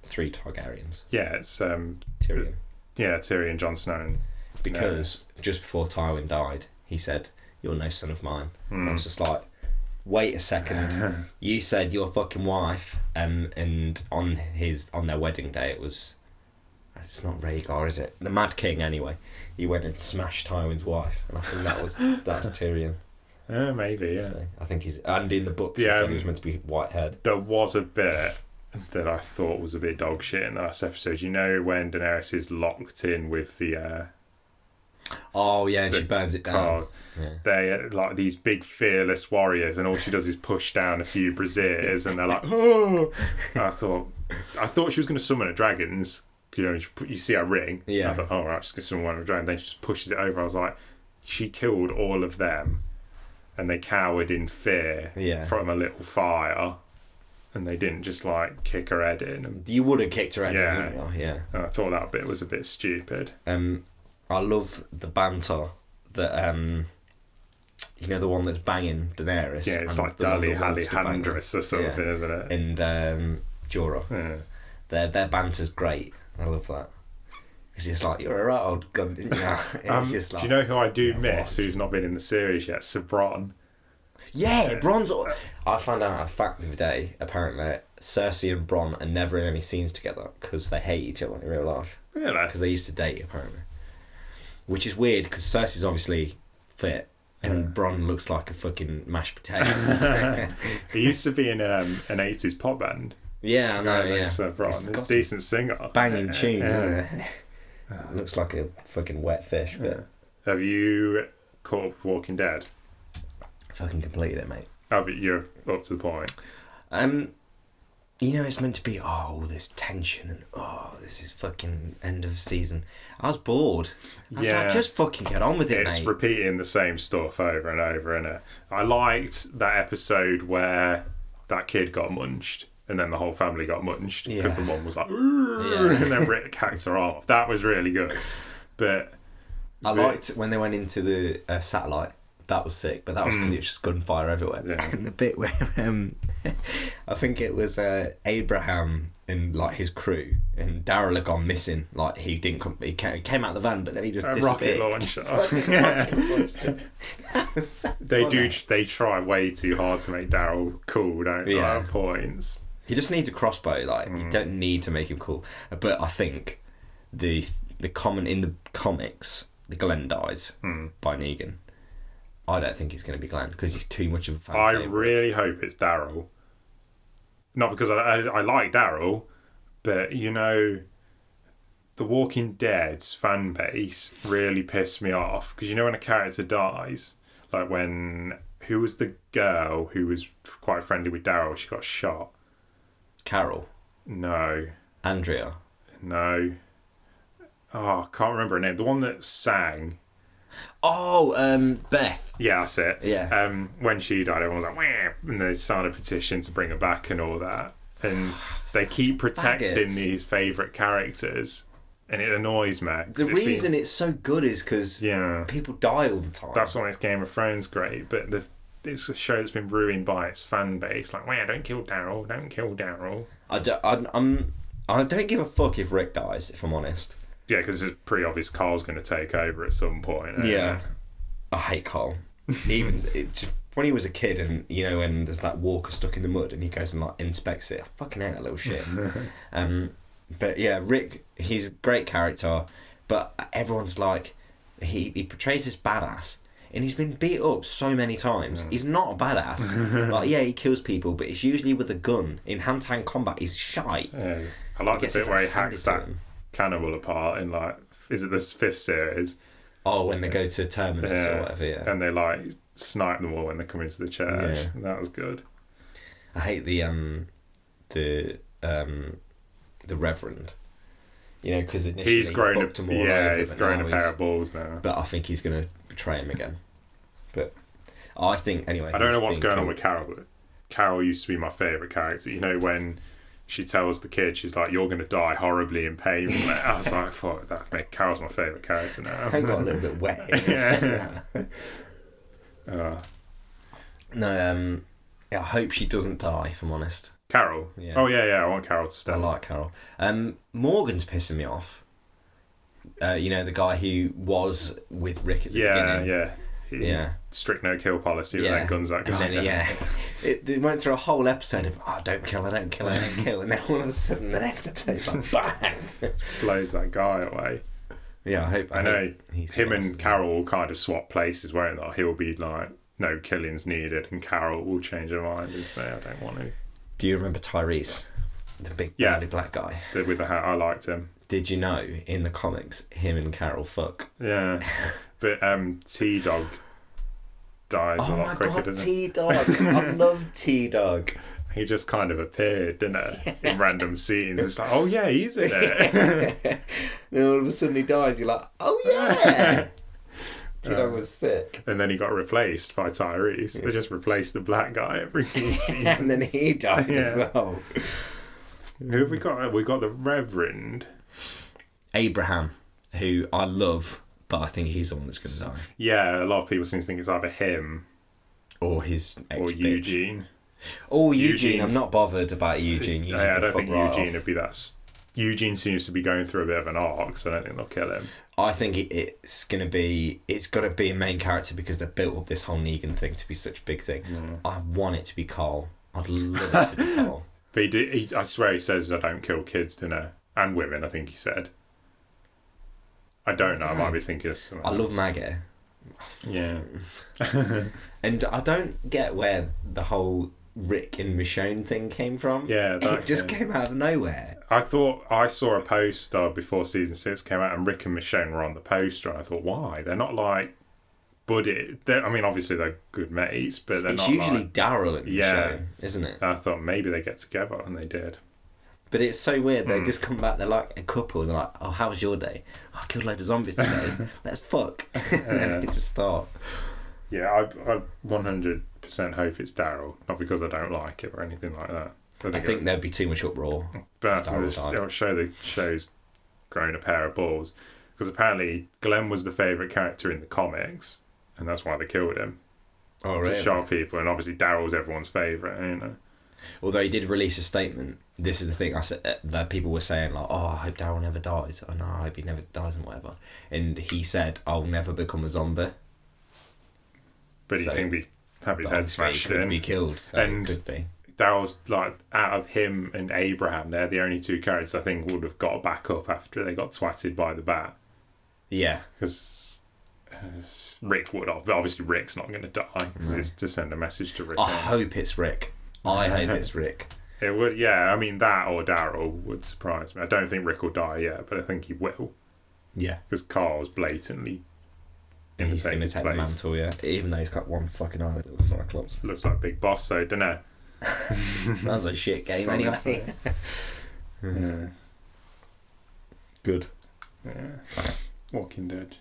3 Targaryens. Yeah, it's Tyrion. Tyrion, Jon Snow. Because just before Tywin died, he said, "You're no son of mine." And I was just like, wait a second, you said your fucking wife, and on their wedding day it's not Rhaegar, is it? The Mad King, anyway. He went and smashed Tywin's wife, and I think that's Tyrion. Maybe, yeah. So I think and in the books he said he was meant to be white-haired. There was a bit that I thought was a bit dog shit in the last episode. You know when Daenerys is locked in with the... oh, yeah, and she burns it down. Yeah. They're like these big fearless warriors, and all she does is push down a few braziers, and they're like, oh! I thought she was going to summon a dragon's. You know, you see her ring. Yeah. I thought, oh, right, she's going to summon one of a dragon. Then she just pushes it over. I was like, she killed all of them, and they cowered in fear from a little fire, and they didn't just like kick her head in. And, you would have kicked her head in, wouldn't you? Yeah. And I thought that bit was a bit stupid. I love the banter that you know, the one that's banging Daenerys. Yeah, it's like Dali Hallyhandress or something, isn't it? And Jorah. Yeah. Their banter's great. I love that. Because it's like, you're a right old gun, didn't you? It's just like, do you know who I do miss, who's not been in the series yet? Sir Bronn. Yeah, Bronn's... I found out a fact the other day. Apparently, Cersei and Bronn are never in any scenes together because they hate each other in real life. Really? Because they used to date, apparently. Which is weird, because Cersei's obviously fit, and Bronn looks like a fucking mashed potato. He used to be in an 80s pop band. Yeah, I know, yeah. Sir Bronn. He's a decent singer. Banging tunes, isn't it? Looks like a fucking wet fish. But have you caught up Walking Dead? Fucking completed it, mate. Oh, but you're up to the point. You know, it's meant to be all this tension and this is fucking end of season. I was bored. I was like, just fucking get on with it, mate. It's repeating the same stuff over and over, innit? I liked that episode where that kid got munched. And then the whole family got munched because the mum was like, and then Rick hacked her off. That was really good. But I liked when they went into the satellite. That was sick, but that was because it was just gunfire everywhere. Yeah. And the bit where I think it was Abraham and like his crew, and Daryl had gone missing. Like he didn't come, he came out of the van, but then he just disappeared. Rocket launcher. They try way too hard to make Daryl cool, don't they? At points. He just needs a crossbow. Like you don't need to make him cool. But I think the common in the comics, the Glenn dies by Negan. I don't think it's going to be Glenn because he's too much of a fan. I really hope it's Daryl. Not because I like Daryl, but you know, The Walking Dead's fan base really pissed me off because you know when a character dies, like who was the girl who was quite friendly with Daryl? She got shot. Carol. No. Andrea. No. Oh, I can't remember her name. The one that sang. Oh, Beth. Yeah, that's it. Yeah. When she died, everyone was like, wah! And they signed a petition to bring her back and all that. And they keep protecting these favourite characters, and it annoys me. The reason it's so good is because people die all the time. That's why makes Game of Thrones great, but it's a show that's been ruined by its fan base. Like, wow, don't kill Daryl, don't kill Daryl. I don't give a fuck if Rick dies, if I'm honest. Yeah, because it's pretty obvious Carl's going to take over at some point. Yeah. I hate Carl. Even when he was a kid and, you know, when there's that walker stuck in the mud and he goes and, like, inspects it. I fucking hate that little shit. But, yeah, Rick, he's a great character, but everyone's like, he portrays this badass. And he's been beat up so many times. He's not a badass. Like, yeah, he kills people, but it's usually with a gun. In hand-to-hand combat, he's shite. Yeah. I like the bit where he hacks that cannibal apart in, like, is it the 5th series? Oh, when they go to Terminus or whatever, yeah. And they, like, snipe them all when they come into the church. Yeah. That was good. I hate the Reverend. You know, because initially he's grown fucked them all over. He's grown a pair of balls now. But I think he's going to betray him again. But I think, anyway... I don't know what's going on with Carol, but Carol used to be my favourite character. You know, when she tells the kid, she's like, you're going to die horribly in pain. I was like, fuck, Carol's my favourite character now. I got a little bit wet. No, I hope she doesn't die, if I'm honest. Carol? Yeah. Oh, yeah, I want Carol to stay. I like Carol. Morgan's pissing me off. You know, the guy who was with Rick at the beginning. Yeah. strict no kill policy, but then guns that guy. And then, they went through a whole episode of, don't kill, and then all of a sudden the next episode is like, bang! Blows that guy away. Yeah, I know him and Carol will kind of swap places, won't they? He'll be like, no killings needed, and Carol will change her mind and say, I don't want to. Do you remember Tyrese? The big burly black guy. With the hat, I liked him. Did you know, in the comics, him and Carol fuck? Yeah. But T-Dog dies a lot quicker, doesn't he? T-Dog. I love T-Dog. He just kind of appeared, didn't he? In random scenes. It's like, oh yeah, he's in it. Then all of a sudden he dies, you're like, oh yeah! T-Dog was sick. And then he got replaced by Tyrese. They just replaced the black guy every few seasons. And then he died as well. Who have we got? We got the Reverend Abraham, who I love, but I think he's the one that's going to die. Yeah, a lot of people seem to think it's either him or his or Eugene. Oh, Eugene. I'm not bothered about Eugene. I don't think Eugene would be that. Eugene seems to be going through a bit of an arc, so I don't think they'll kill him. I think it's got to be a main character because they've built up this whole Negan thing to be such a big thing. I want it to be Carl. I'd love it to be Carl. But I swear he says, I don't kill kids, didn't I? And women, I think he said. I don't know, I might be thinking of something else. Love Maggie. Yeah. And I don't get where the whole Rick and Michonne thing came from. Yeah, it just came out of nowhere. I thought I saw a poster before season 6 came out, and Rick and Michonne were on the poster, and I thought, why? They're not like buddy. I mean, obviously they're good mates, but they're not. It's usually like, Daryl and Michonne, isn't it? I thought maybe they get together, and they did. But it's so weird. They just come back. They're like a couple. They're like, "Oh, how was your day? Oh, I killed a load of zombies today. Let's fuck." And then they just start. Yeah, I 100% hope it's Daryl, not because I don't like it or anything like that. I think there'd be too much uproar. But it'll show the show's grown a pair of balls, because apparently Glenn was the favourite character in the comics, and that's why they killed him. Oh, really? To show people, and obviously Daryl's everyone's favourite, you know. Although he did release a statement. This is the thing I said that people were saying, like, "Oh, I hope Daryl never dies." Oh no, I hope he never dies and whatever. And he said, "I'll never become a zombie." But he can have his head smashed in. Could be killed. So and could be. Daryl's like, out of him and Abraham, they're the only two characters I think would have got back up after they got twatted by the bat. Yeah, because Rick would have, but obviously Rick's not going to die because it's to send a message to Rick. I hope it's Rick. I hope it's Rick. It would, yeah. I mean, that or Daryl would surprise me. I don't think Rick will die yet, but I think he will. Yeah, because Carl's blatantly. He's going to take the mantle, yeah. Even though he's got one fucking eye, little Cyclops. Looks like Big Boss, though, doesn't it? That's a shit game, anyway. Yeah. Good. Yeah. Walking Dead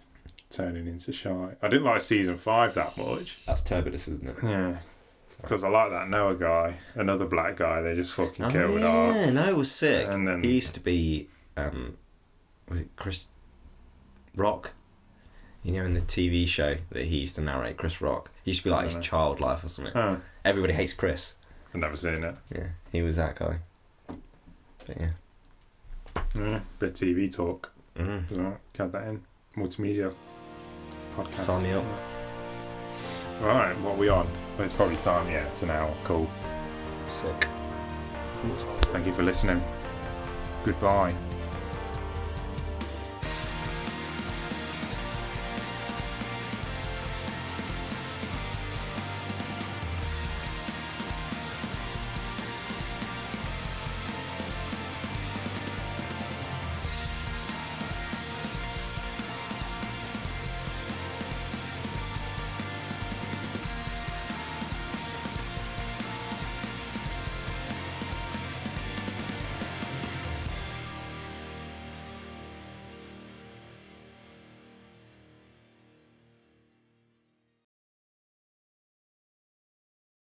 turning into shy. I didn't like season 5 that much. That's Turbulus, isn't it? Yeah. Because I like that Noah guy, another black guy. They just fucking killed off. Yeah, Noah was sick. And then he used to be, was it Chris Rock? You know, in the TV show that he used to narrate, Chris Rock. He used to be like his child life or something. Oh. Everybody hates Chris. I've never seen it. Yeah, he was that guy. But yeah. Yeah, bit of TV talk. Mm-hmm. So, cut that in. Multimedia podcast. Sign me up. Right, what are we on? Well, it's probably time, yeah. It's an hour. Cool. Sick. Thank you for listening. Goodbye.